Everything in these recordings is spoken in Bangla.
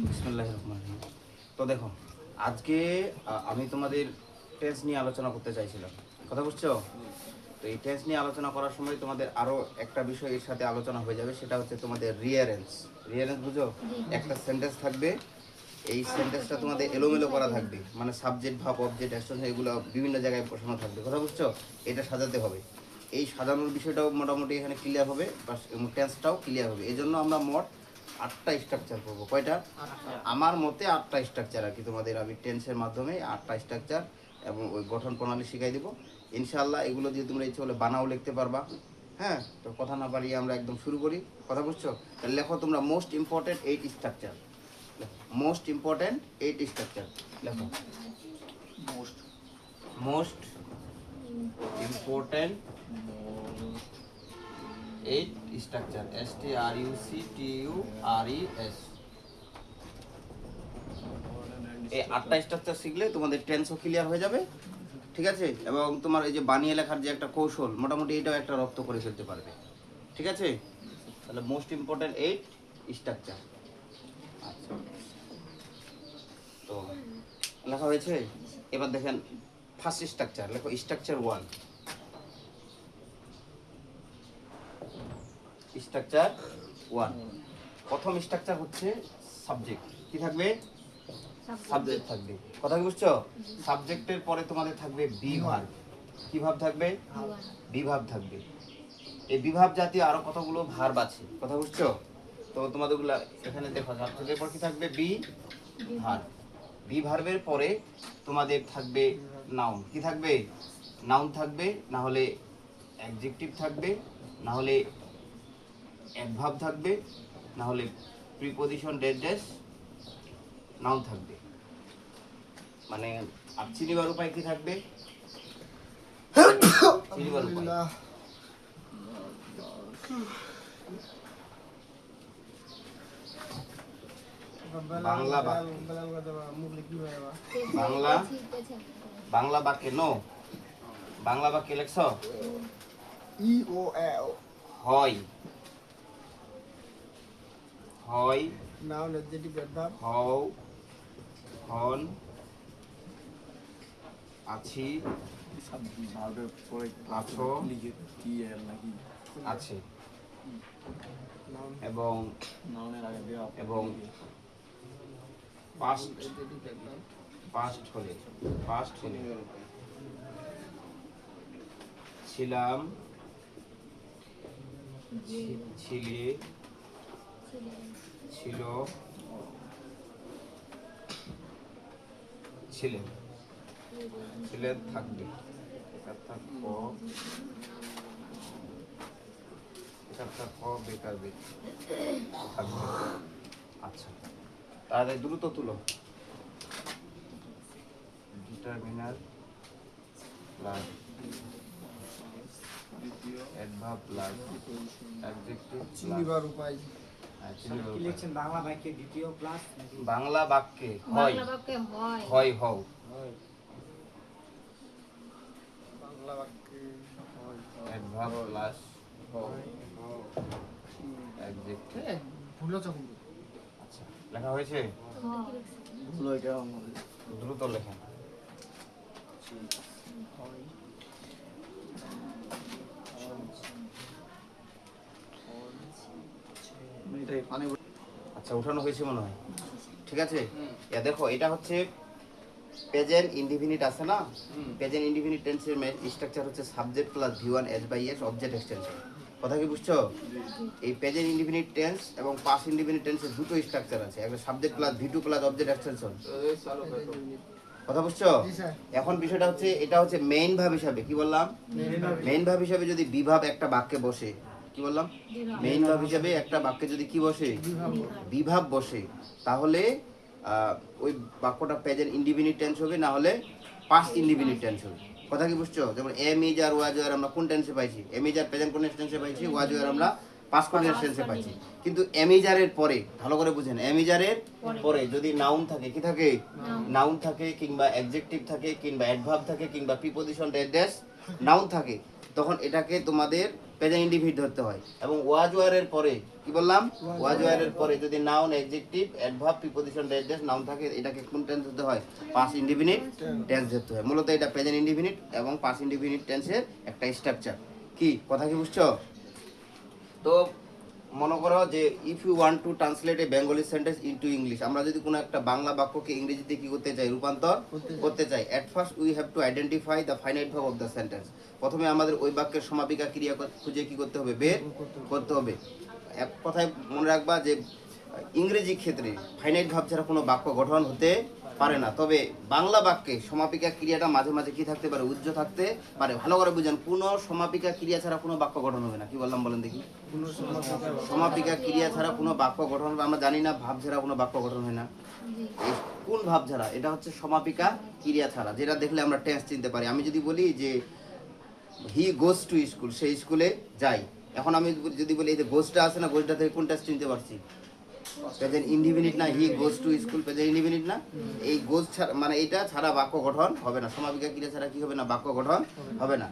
বিসমিল্লাহির রহমানির রহিম। তো দেখো, আজকে আমি তোমাদের টেন্স নিয়ে আলোচনা করতে চাইছিলাম, কথা বুঝছো? তো এই টেন্স নিয়ে আলোচনা করার সময় তোমাদের আরও একটা বিষয় এর সাথে আলোচনা হয়ে যাবে, সেটা হচ্ছে তোমাদের রিয়ারেন্স। রিয়ারেন্স বুঝো? একটা সেন্টেন্স থাকবে, এই সেন্টেন্সটা তোমাদের এলোমেলো করা থাকবে, মানে সাবজেক্ট, ভার্ব, অবজেক্ট, অ্যাকশন এগুলো বিভিন্ন জায়গায় বসানো থাকবে, কথা বুঝছো? এটা সাজাতে হবে। এই সাজানোর বিষয়টাও মোটামুটি এখানে ক্লিয়ার হবে, বা টেন্সটাও ক্লিয়ার হবে। এই জন্য আমরা মোট 8টা স্ট্রাকচার করবো। কয়টা? আমার মতে 8টা স্ট্রাকচার আর কি, তোমাদের আমি টেন্সের মাধ্যমে 8টা স্ট্রাকচার এবং ওই গঠন প্রণালী শিখাই দেবো ইনশাআল্লাহ। এগুলো দিয়ে তোমরা ইচ্ছে হলে বানাও লিখতে পারবা। হ্যাঁ, তো কথা না বাড়িয়ে আমরা একদম শুরু করি, কথা বুঝছো? তাহলে লেখো তোমরা most important 8 structure. Most important 8 structure লেখো। Most important 8 structure, STRUCTURES। এই 8টা স্ট্রাকচার শিখলে তোমাদের টেন্সও ক্লিয়ার হয়ে যাবে, ঠিক আছে? এবং তোমার এই যে বানিয়ে লেখার যে একটা কৌশল, মোটামুটি এটাও একটা রপ্ত করে ফেলতে পারবে, ঠিক আছে? তাহলে মোস্ট ইম্পর্টেন্ট 8 স্ট্রাকচার। আচ্ছা, তো লেখা হয়েছে। এবার দেখেন ফার্স্ট স্ট্রাকচার লেখো, স্ট্রাকচার 1। স্ট্রাকচার 1, প্রথম স্ট্রাকচার হচ্ছে সাবজেক্ট। কি থাকবে? সাবজেক্ট থাকবে, কথা কি বুঝছো? সাবজেক্টের পরে তোমাদের থাকবে বি ভার্ব। কি ভাব থাকবে? বি ভার্ব থাকবে। এই বিভাব জাতীয় আরো কতগুলো ভার্ব আছে, কথা বুঝছো? তো তোমাদেরগুলো এখানে দেখো। সাবজেক্টের পর কি থাকবে? Be verb. বি ভার্বের পরে তোমাদের থাকবে নাউন। কি থাকবে? নাউন থাকবে, না হলে অ্যাডজেক্টিভ থাকবে, না হলে অ্যাডভার্ব থাকবে, না হলে প্রিপজিশন ড্যাশ ড্যাশ নাউন থাকবে। মানে আর চিনিবার উপায় কি থাকবে? চিনিবার উপায় বাংলা বাংলা বাক্যে নো, বাংলা বাক্যে লেখছ ই ও এল হয়, হয়, নাউন অ্যাডজেক্টিভ অ্যাডভার্ব হও, হন, আছি, ভার্বের পরে আছো, লিখে টি এল নাকি আছে, নাউন এবং নাউনের আগে দেওয়া এবং পাস্ট, পাস্ট হলে, পাস্ট হলে ছিলাম, ছিলে, ছিল, ছিলেন, ছিলেন থাকবে। বেকার বেক থাকবে। আচ্ছা, তাহলে দ্রুত তুলো। Determiner plus adverb plus adjective চিনিবার উপায় কি লিখছেন বাংলা বাক্যে দ্বিতীয় প্লাস নাকি? বাংলা বাক্যে হয়, বাংলা বাক্যে হয়, হয়, হও, বাংলা বাক্যে হয় অ্যাডভার্ব প্লাস হয় অ্যাডজেক্টিভ। ভুল আছে কিন্তু আচ্ছা, লেখা হয়েছে? ভুল হয়ে গেল দ্রুত লেখা। হয় এটাই পানি আচ্ছা, উঠানো হয়েছে মনে হয়, ঠিক আছে? দেখো, এটা হচ্ছে প্রেজেন্ট ইনডিফিনিট আছে না? প্রেজেন্ট ইনডিফিনিট টেন্সের স্ট্রাকচার হচ্ছে সাবজেক্ট প্লাস ভি1 S by S object extension. কথা কি বুঝছো? এই প্রেজেন্ট ইনডিফিনিট টেন্স এবং পাস্ট ইনডিফিনিট টেন্সের দুটো স্ট্রাকচার আছে, একটা সাবজেক্ট প্লাস ভি2 প্লাস অবজেক্ট এক্সটেনশন। কথা বুঝছো? এখন বিষয়টা হচ্ছে, এটা হচ্ছে মেইন ভাব হিসাবে। কি বললাম? মেইন ভাব হিসাবে যদি বিভাব একটা বাক্যে বসে, কি বললাম? মেইন ভাব হিসাবে একটা বাক্যে যদি কি বসে? বিভাব বসে, তাহলে ওই বাক্যটা প্রেজেন্ট ইনডিফিনিট টেন্স হবে, না হলে পাস্ট ইনডিফিনিট টেন্স হবে। কথা কি বুঝছো? যেমন এম ইজ আর ওয়াজ আর আমরা কোন টেন্সে পাইছি? Am is are present continuous টেন্সে পাইছি, ওয়াজ আর আমরা পাস্ট কন্টিনিউয়াস টেন্সে পাইছি। কিন্তু এম ইজ এর পরে, ভালো করে বুঝেন, এম ইজ এর পরে যদি নাউন থাকে, কি থাকে? নাউন থাকে, কিংবা অ্যাডজেক্টিভ থাকে, কিংবা অ্যাডভার্ব থাকে, কিংবা প্রিপজিশন ড্যাশ ড্যাশ নাউন থাকে, তখন এটাকে তোমাদের প্রেজেন্ট ইনডিফিনিট ধরতে হয়। এবং ওয়াজ ওয়ারের পরে কি বললাম, ওয়াজ ওয়ারের পরে যদি নাউন, অ্যাডজেক্টিভ, অ্যাডভার্ব, প্রিপজিশন, ডেস নাউন থাকে, এটাকে কোন টেন্স ধরতে হয়? পাস্ট ইনডিফিনিট টেন্স ধরতে হয়। মূলত এটা প্রেজেন্ট ইনডিফিনিট এবং পাস্ট ইনডিফিনিট টেন্সের একটা স্ট্রাকচার। কি কথা কি বুঝছো? তো মনে করো যে if you want to translate a Bengali sentence into English, আমরা যদি কোনো একটা বাংলা বাক্যকে ইংরেজিতে কি করতে চাই? রূপান্তর করতে চাই। At first we have to identify the finite verb of the sentence. প্রথমে আমাদের ওই বাক্যের সমাপিকা ক্রিয়া খুঁজে কি করতে হবে? বের করতে হবে। এক কথায় মনে রাখবা যে ইংরেজি ক্ষেত্রে ফাইনাইট ভার্ব ছাড়া কোনো বাক্য গঠন হতে পারে না। তবে বাংলা বাক্যে সমাপিকা ক্রিয়াটা মাঝে মাঝে কি থাকতে পারে? উজ্জ্ব থাকতে পারে। ভালো করে বুঝেন, কোনো সমাপিকা ক্রিয়া ছাড়া কোনো বাক্য গঠন হবে না। কি বললাম বলেন দেখি? সমাপিকা ক্রিয়া ছাড়া কোনো বাক্য গঠন হবে। আমরা জানি না ভাব ছাড়া কোনো বাক্য গঠন হয় না। এই কোন ভাব ছাড়া? এটা হচ্ছে সমাপিকা ক্রিয়া ছাড়া, যেটা দেখলে আমরা টেন্স চিনতে পারি। আমি যদি বলি যে হি গোজ টু স্কুল, সেই স্কুলে যাই, এখন আমি যদি বলি এই যে গোজটা আছে না, গোজটা থেকে কোন টেন্স চিনতে পারছি? প্রেজেন্ট ইনডিফিনিট না? He goes to school present indefinite না? এই গোজ ছাড়া মানে এটা ছাড়া বাক্য গঠন হবে না। সমাপিকা ক্রিয়া ছাড়া কি হবে না? বাক্য গঠন হবে না।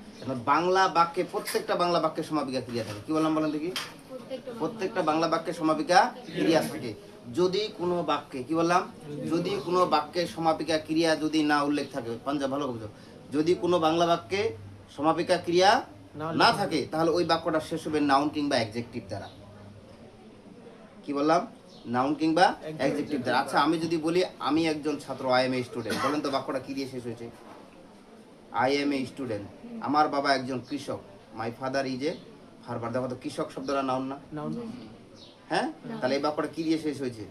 বাংলা বাক্যে প্রত্যেকটা বাংলা বাক্যে সমাপিকা ক্রিয়া থাকে। কি বললাম বলেন দেখি? প্রত্যেকটা বাংলা বাক্যে সমাপিকা ক্রিয়া থাকে। যদি কোনো বাক্যে, কি বললাম, যদি কোনো বাক্যে সমাপিকা ক্রিয়া যদি না উল্লেখ থাকে, পাঞ্জাব ভালো বুঝো, যদি কোনো বাংলা বাক্যে সমাপিকা ক্রিয়া না থাকে তাহলে ওই বাক্যটা শেষ হবে নাউন কিংবা অ্যাডজেক্টিভ দ্বারা। কি বললাম? নাউন কিংবা অ্যাডজেক্টিভ দ্বারা। আচ্ছা, আমি যদি বলি আমি একজন ছাত্র, আই এম এ স্টুডেন্ট, বলেন তো বাক্যটা কি দিয়ে শেষ হয়েছে? I M a student. আমার বাবা একজন কৃষক, my father is a farmer. দেখো তো কৃষক শব্দটা নাউন না? হ্যাঁ, তাহলে এই বাক্যটা কি দিয়ে শেষ হয়েছে?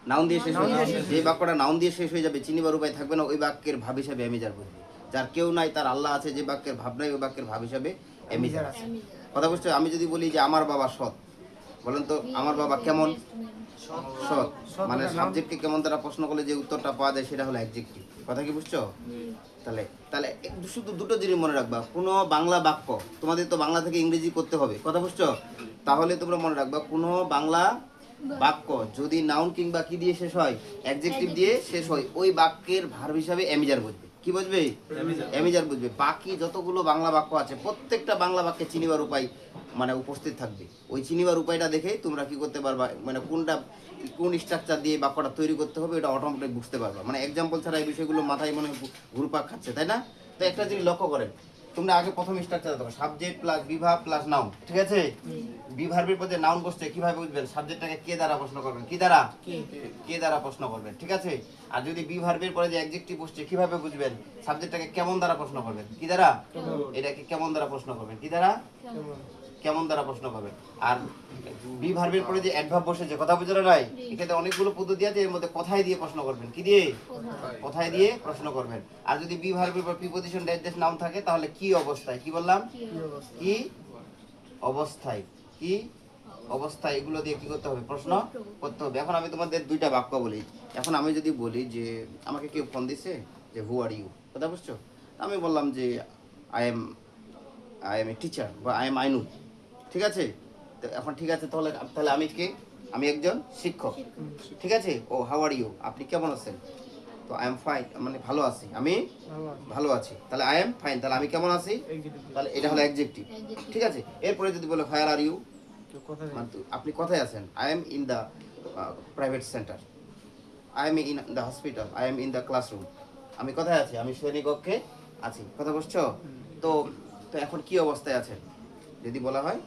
নাউন দিয়ে শেষ হয়েছে। যে বাক্যটা নাউন দিয়ে শেষ হয়ে যাবে, চিনিবার উপায় থাকবে না, ওই বাক্যের ভাব হিসাবে এমিজার বলবে। যার কেউ নাই তার আল্লাহ আছে, যে বাক্যের ভাব নাই ওই বাক্যের ভাব হিসাবে এমিজার আছে। কথা বুঝছো? আমি যদি বলি যে আমার বাবা সৎ, বলেন তো আমার বাবা কেমন? সৎ। মানে সাবজেক্টকে কেমন দ্বারা প্রশ্ন করলে যে উত্তরটা পাওয়া যায় সেটা হলো অ্যাডজেক্টিভ। কথা কি বুঝছো? তাহলে তাহলে শুধু দুটো জিনিস মনে রাখবা। কোনো বাংলা বাক্য, তোমাদের তো বাংলা থেকে ইংরেজি করতে হবে, কথা বুঝছো? তাহলে তোমরা মনে রাখবা কোনো বাংলা বাক্য যদি নাউন কিংবা কি দিয়ে শেষ হয়? অ্যাডজেক্টিভ দিয়ে শেষ হয়, ওই বাক্যের ভার্ব হিসাবে এমিজার বুঝবে। কি বুঝবে? এমিজার বুঝবে। বাকি যতগুলো বাংলা বাক্য আছে প্রত্যেকটা বাংলা বাক্যে চিনিবার উপায় মানে উপস্থিত থাকবে। ওই চিনিবার উপায়টা দেখে তোমরা কি করতে পারবা, মানে কোনটা কোন স্ট্রাকচার দিয়ে বাক্যটা তৈরি করতে হবে এটা অটোমেটিক বুঝতে পারবা। মানে এক্সাম্পল ছাড়া এই বিষয়গুলো মাথায় মনে ঘুরপাক খাচ্ছে, তাই না? তো একটা জিনিস লক্ষ্য করেন, তোমরা আগে প্রথম স্ট্রাকচার দেখো, subject plus be verb plus noun, ঠিক আছে? বিভার্বের পরে নাউন বসছে, কিভাবে বুঝবেন? সাবজেক্টটাকে কে দ্বারা প্রশ্ন করবেন? কি দ্বারা? কে দ্বারা প্রশ্ন করবেন, ঠিক আছে? আর যদি বিভার্বের পরে যে অ্যাডজেক্টিভ বসছে, কিভাবে বুঝবেন? সাবজেক্টটাকে কেমন দ্বারা প্রশ্ন করবেন? কি দ্বারা? এটাকে কেমন দ্বারা প্রশ্ন করবেন? কি দ্বারা? কেমন দ্বারা প্রশ্ন করবেন। আর বি ভার্বের পরে যে অ্যাডভার্ব বসেছে, কথা বুঝলে নাই? এখানে অনেকগুলো পদ্ধতি আছে, এর মধ্যে কথায় দিয়ে প্রশ্ন করবেন। কি দিয়ে? কথায় দিয়ে প্রশ্ন করবেন। আর যদি বি ভার্বের পর প্রিপজিশন ডেস নাউন থাকে তাহলে কি অবস্থায়, কি বললাম, কি অবস্থায়, কি অবস্থায়, এগুলো দিয়ে কি করতে হবে? প্রশ্ন করতে হবে। এখন আমি তোমাদের দুইটা বাক্য বলি। এখন আমি যদি বলি যে আমাকে কেউ ফোন দিছে যে হু আর ইউ, কথা বুঝছো? আমি বললাম যে আই এম এ টিচার বা আই এম আইনুল, ঠিক আছে? তো এখন ঠিক আছে, তাহলে তাহলে আমি কে? আমি একজন শিক্ষক, ঠিক আছে? ও হাউ আর ইউ, আপনি কেমন আছেন? তো আই এম ফাইন, মানে ভালো আছি, আমি ভালো আছি। তাহলে আই এম ফাইন, তাহলে আমি কেমন আছি? তাহলে এটা হলো অ্যাডজেক্টিভ, ঠিক আছে? এরপরে যদি বলো হোয়ার আর ইউ, মানে আপনি কোথায় আছেন? I am in the private centre, I am in the hospital, I am in the classroom. আমি কোথায় আছি? আমি শ্রেণীকক্ষে আছি, কথা বুঝছো? তো তো এখন কি অবস্থায় আছেন যদি বলা হয়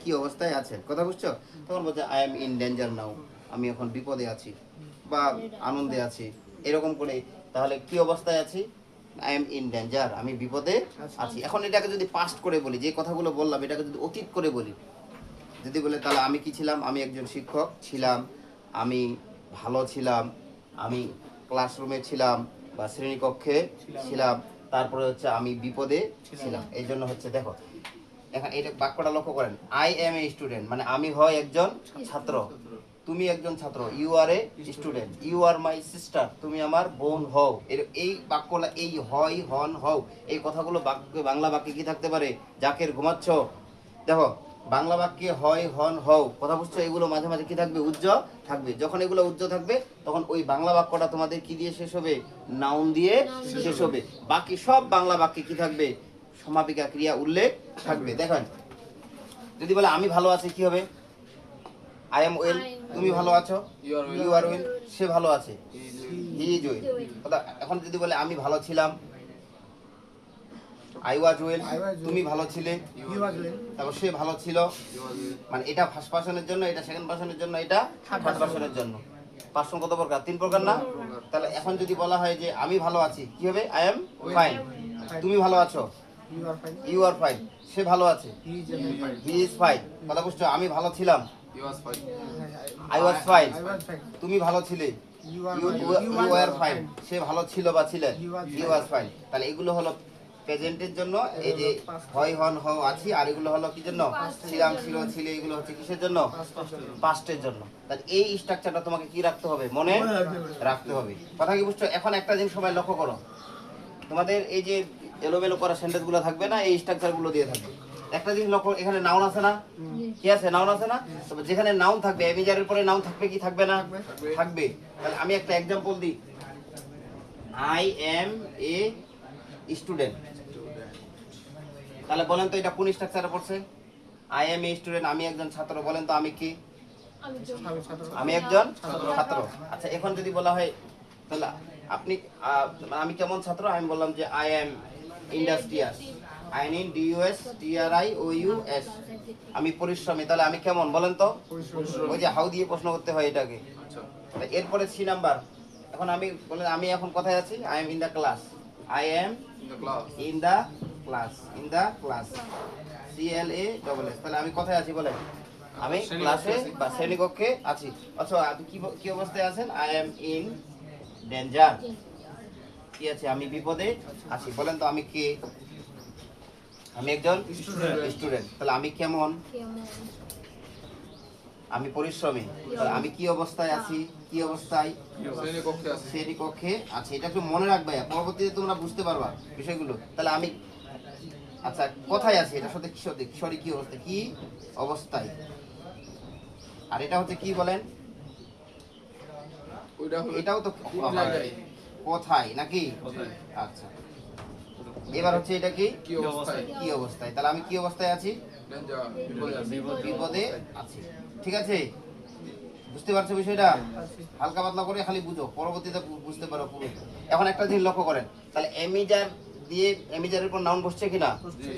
কি অবস্থায় আছেন, কথা বুঝছো? তখন বলছে আই এম ইন ডেঞ্জার নাও, আমি এখন বিপদে আছি বা আনন্দে আছি, এরকম করে। তাহলে কি অবস্থায় আছি? আই এম ইন ডেঞ্জার, আমি বিপদে আছি। এখন এটাকে যদি পাস্ট করে বলি, যে কথাগুলো বললাম এটাকে যদি অতীত করে বলি, যদি বলে তাহলে আমি কি ছিলাম? আমি একজন শিক্ষক ছিলাম, আমি ভালো ছিলাম, আমি ক্লাসরুমে ছিলাম বা শ্রেণীকক্ষে ছিলাম, তারপরে হচ্ছে আমি বিপদে ছিলাম। এই জন্য হচ্ছে দেখো এখন এটা বাক্যটা লক্ষ্য করেন, আই এম এ স্টুডেন্ট মানে আমি হয় একজন ছাত্র, তুমি একজন ছাত্র, you are a student, you are my sister, তুমি আমার বোন হও। এই বাক্যটা এই হয় হন হও এই কথাগুলো বাংলা বাক্যে কি থাকতে পারে? জাকের ঘুমাচ্ছ, দেখো বাংলা বাক্যে হয় হন হও, কথা বুঝছো? এগুলো মাঝে মাঝে কি থাকবে? উজ্জ্বল থাকবে। যখন এগুলো উজ্জ্বল থাকবে তখন ওই বাংলা বাক্যটা তোমাদের কি দিয়ে শেষ হবে? নাউন দিয়ে শেষ হবে। বাকি সব বাংলা বাক্যে কি থাকবে? সমাপিকা ক্রিয়া উল্লেখ থাকবে। দেখেন যদি বলে আমি ভালো আছি কি হবে? I am well. তুমি ভালো আছো? You are well. সে ভালো আছে, হি ইজ ওয়েল। এখন যদি বলে আমি ভালো ছিলাম, আই ওয়াজ ওয়েল। তুমি ভালো ছিলে, ইউ আসলেন তারপর সে ভালো ছিল। মানে এটা ফার্স্ট পার্সনের জন্য, এটা সেকেন্ড পার্সনের জন্য, এটা থার্ড পার্সনের জন্য। পার্সন কত প্রকার? 3 প্রকার না? তাহলে এখন যদি বলা হয় যে আমি ভালো আছি কি হবে? I am fine. তুমি ভালো আছো, you are fine you are fine. সে ভালো আছে, he is fine he is fine. কথা বুঝছো? আমি ভালো ছিলাম, I was fine. I was fine তুমি ভালো ছিলে, you are you are fine. সে ভালো ছিল বা ছিলেন, You are you are fine. তাহলে এগুলো হলো প্রেজেন্টের জন্য, এই যে হয় হন হও আছি, আর এগুলো হলো কি জন্য? ছিলাম ছিল ছিলে। এগুলো হচ্ছে কিসের জন্য? পাস্টের জন্য। তাহলে এই স্ট্রাকচারটা তোমাকে কি রাখতে হবে? মনে রাখতে হবে। কথা কি বুঝছো? এখন একটা জিনিস সবাই লক্ষ্য করো, তোমাদের এই যে এলোমেলো করা সেন্টেন্স গুলো থাকবে না, এই স্ট্রাকচার গুলো দিয়ে থাকবে। একটা জিনিস লক্ষ্য, এখানে নাউন আছে না? কি আছে? নাউন আছে না? তবে যেখানে নাউন থাকবে, এমিজারের পরে নাউন থাকবে কি থাকবে না? থাকবে। তাহলে আমি একটা एग्जांपल দিই, আই এম এ স্টুডেন্ট। তাহলে বলেন তো এটা কোন স্ট্রাকচারে পড়ছে? আই এম এ স্টুডেন্ট, আমি একজন ছাত্র। বলেন তো আমি কি? আমি একজন ছাত্র। আচ্ছা এখন যদি বলা হয় তাহলে আপনি আমি কেমন ছাত্র? আমি বললাম যে I am industrious. I N D U S T R I O U S. আমি পরিশ্রমী। তাহলে আমি কেমন বলেন তো? ওই যে হাউ দিয়ে প্রশ্ন করতে হয় এটাকে। এরপরে 3 নাম্বার, এখন আমি বলেন আমি এখন কোথায় আছি? I am in the class. I am in the class. In the class, CLASS। তাহলে আমি কোথায় আছি বলেন? আমি ক্লাসে বা শ্রেণীকক্ষে আছি। আচ্ছা আপনি কি অবস্থায় আছেন? I am in danger. কি আছে? আমি বিপদে আছি। বলেন তো আমি কে? আমি একজন স্টুডেন্ট। তাহলে আমি কেমন? আমি পরিশ্রমী। তাহলে আমি কি অবস্থায় আছি? কি অবস্থায়? শ্রেণীকক্ষে আছি। এটা একটু মনে রাখবে, পরবর্তীতে তোমরা বুঝতে পারবা বিষয়গুলো। তাহলে আমি আচ্ছা কোথায় আছি? এটা সাথে কিশোরী কি অবস্থায়? কি অবস্থায়। আর এটা হচ্ছে কি বলেন? এটাও তো কোথায় নাকি? আচ্ছা এবার হচ্ছে এটা কি? কি অবস্থায়। তাহলে আমি কি অবস্থায় আছি? বিপদে আছি। ঠিক আছে? বুঝতে পারছো বিষয়টা? হালকা পাতলা করে খালি বুঝো, পরবর্তীতে বুঝতে পারো পুরো। এখন একটা জিনিস লক্ষ্য করেন, তাহলে এমিজার দিয়ে এমিজারের পর নাউন বসছে কিনা?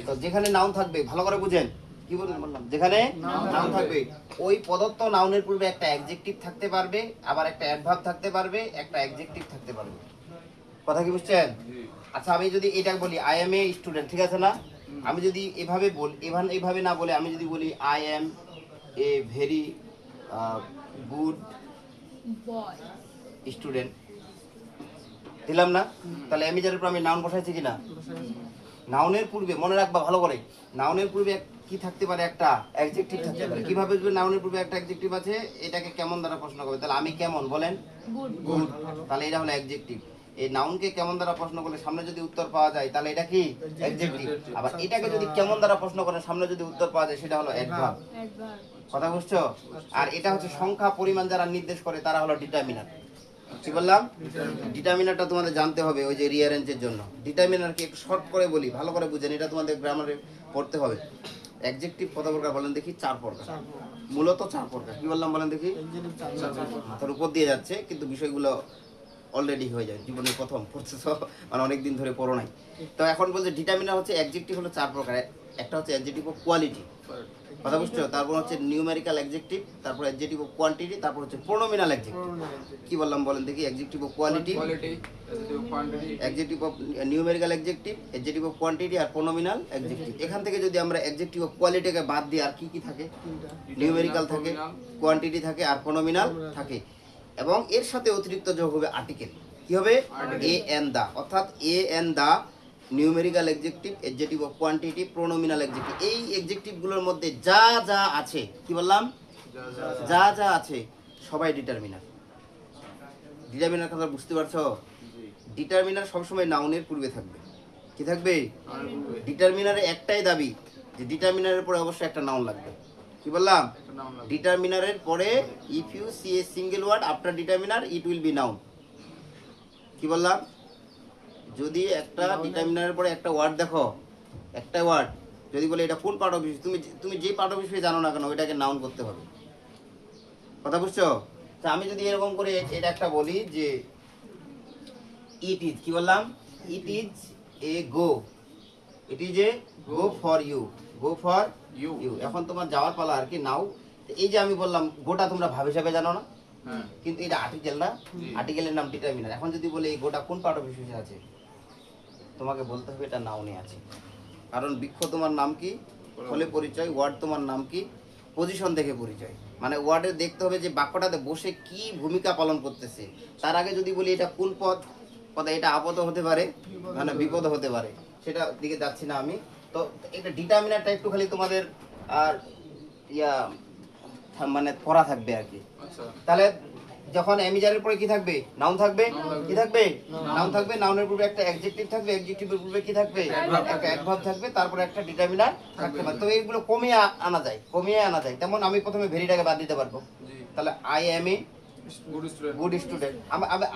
তো যেখানে নাউন থাকবে ভালো করে বুঝেন, কি বললাম? যেখানে নাউন থাকবে ওই প্রদত্ত নাউনের পূর্বে একটা অ্যাডজেক্টিভ থাকতে পারবে, আবার একটা অ্যাডভার্ব থাকতে পারবে, একটা অ্যাডজেক্টিভ থাকতে পারবে। কথা কি বুঝছেন? আচ্ছা আমি যদি এটা বলি আই এম এ স্টুডেন্ট, ঠিক আছে না? আমি যদি এভাবে বলি, এভাবে না বলে আমি যদি বলি I M a very good student, দিলাম না? তাহলে এমিজারের পর আমি নাউন বসাইছি কিনা? নাউনের পূর্বে মনে রাখবা ভালো করে, নাউনের পূর্বে কি থাকতে পারে? একটা অ্যাডজেক্টিভ থাকতে পারে। কিভাবে বুঝবে নাউনের পূর্বে একটা অ্যাডজেক্টিভ আছে? এটাকে কেমন দ্বারা প্রশ্ন করবে। তাহলে আমি কেমন বলেন? গুড। তাহলে এটা হলো অ্যাডজেক্টিভ। এই নাউনকে কেমন দ্বারা প্রশ্ন করলে সামনে যদি উত্তর পাওয়া যায় তাহলে এটা কি? অ্যাডজেক্টিভ। আবার এটাকে যদি কেমন দ্বারা প্রশ্ন করে সামনে যদি উত্তর পাওয়া যায় সেটা হলো অ্যাডভার্ব। কথা বুঝছো? আর এটা হচ্ছে সংখ্যা পরিমাণ যারা নির্দেশ করে তারা হলো ডিটারমিনার। কি বললাম? ডিটারমিনারটা তোমাদের জানতে হবে ওই যে রিঅ্যারেঞ্জের জন্য। ডিটারমিনারকে একটু শর্ট করে বলি, ভালো করে বুঝেন, এটা তোমাদের গ্রামারে পড়তে হবে। অ্যাডজেক্টিভ কত প্রকার বলেন দেখি? 4 প্রকার। মূলত 4 প্রকার। কি বললাম বলেন দেখি? মাথার উপর দিয়ে যাচ্ছে কিন্তু বিষয়গুলো অলরেডি হয়ে যায়, জীবনের প্রথম পড়তেছো মানে অনেক দিন ধরে পড়ো নাই। তো এখন বলছে ডিটারমিনার হচ্ছে অ্যাডজেক্টিভ হলো 4 প্রকার। একটা হচ্ছে অ্যাডজেক্টিভ অফ কোয়ালিটি, কথা বুঝছো? তারপর হচ্ছে নিউমেরিক্যাল অ্যাডজেক্টিভ, তারপর অ্যাডজেক্টিভ অফ কোয়ান্টিটি, তারপর হচ্ছে প্রোনোমিনাল অ্যাডজেক্টিভ। কি বললাম বলেন দেখি? Adjective of quality, adjective of numerical adjective, adjective of quantity আর প্রোনোমিনাল অ্যাডজেক্টিভ। এখান থেকে যদি আমরা অ্যাডজেক্টিভ অফ কোয়ালিটিকে বাদ দিই আর কি কি থাকে? নিউমেরিক্যাল থাকে, কোয়ান্টিটি থাকে আর প্রোনোমিনাল থাকে। এবং এর সাথে অতিরিক্ত যোগ হবে আর্টিকেল। কি হবে? এ এন দা, অর্থাৎ a an the, numerical adjective, adjective of quantity, pronominal adjective. এই অ্যাডজেক্টিভগুলোর মধ্যে যা যা আছে, কি বললাম? যা যা আছে সবাই ডিটারমিনার। ডিটারমিনার কথা বুঝতে পারছো? ডিটারমিনার সবসময় নাউনের পূর্বে থাকবে। কি থাকবে? ডিটারমিনারে একটাই দাবি যে ডিটারমিনারের পরে অবশ্যই একটা নাউন লাগবে। কি বললাম? ডিটারমিনারের পরে if you see a single word after determiner it will be noun. কি বললাম? যদি একটা ডিটারমিনারের পরে একটা ওয়ার্ড দেখো একটা ওয়ার্ড যদি বলে এটা কোন পার্ট অফ স্পিচ, তুমি যে পার্ট অফ স্পিচ জানো না কেন ওইটাকে নাউন করতে হবে। কথা বুঝছো? তা আমি যদি এরকম করে এটা একটা বলি যে ইট ইজ, কি বললাম? It is a go, it is a go for you, go for you. You. এখন তোমার যাওয়ার পালা আর কি, নাও। এই যে আমি বললাম গোটা তোমরা ভাব হিসাবে জানো না, হ্যাঁ কিন্তু এটা আর্টিকেল না, জি। আর্টিকেলের নাম ডিটারমিনার। এখন যদি বলি এই গোটা কোন পার্ট অফ স্পিচে আছে, তোমাকে বলতে হবে এটা নাউনে আছে। কারণ বৃক্ষ তোমার নাম কি, ফলে পরিচয়, ওয়ার্ড তোমার নাম কি, পজিশন দেখে পরিচয়। মানে ওয়ার্ডে দেখতে হবে যে বাক্যটাতে বসে কি ভূমিকা পালন করতেছে। তার আগে যদি বলি এটা কোন পদ, পদে এটা আপদ হতে পারে, মানে বিপদ হতে পারে, সেটা দিকে যাচ্ছি না আমি। তো এটা ডিটারমিনারটা একটু খালি তোমাদের আর ইয়া মানে পড়া থাকবে আর কি। আচ্ছা তাহলে যখন এমিজারের পরে কি থাকবে? নাউন থাকবে। Noun থাকবে। কি থাকবে? নাউন থাকবে। নাউনের পূর্বে একটা অ্যাডজেক্টিভ থাকবে, অ্যাডজেক্টিভের পূর্বে কি থাকবে? একটা অ্যাডভার্ব থাকবে, তারপরে একটা ডিটারমিনার থাকতে পারে। তো এইগুলো কমিয়ে আনা যায়, কমিয়ে আনা যায়। তেমন আমি প্রথমে ভেরিটাকে বাদ দিতে পারবো, জি তাহলে I M a good student good student.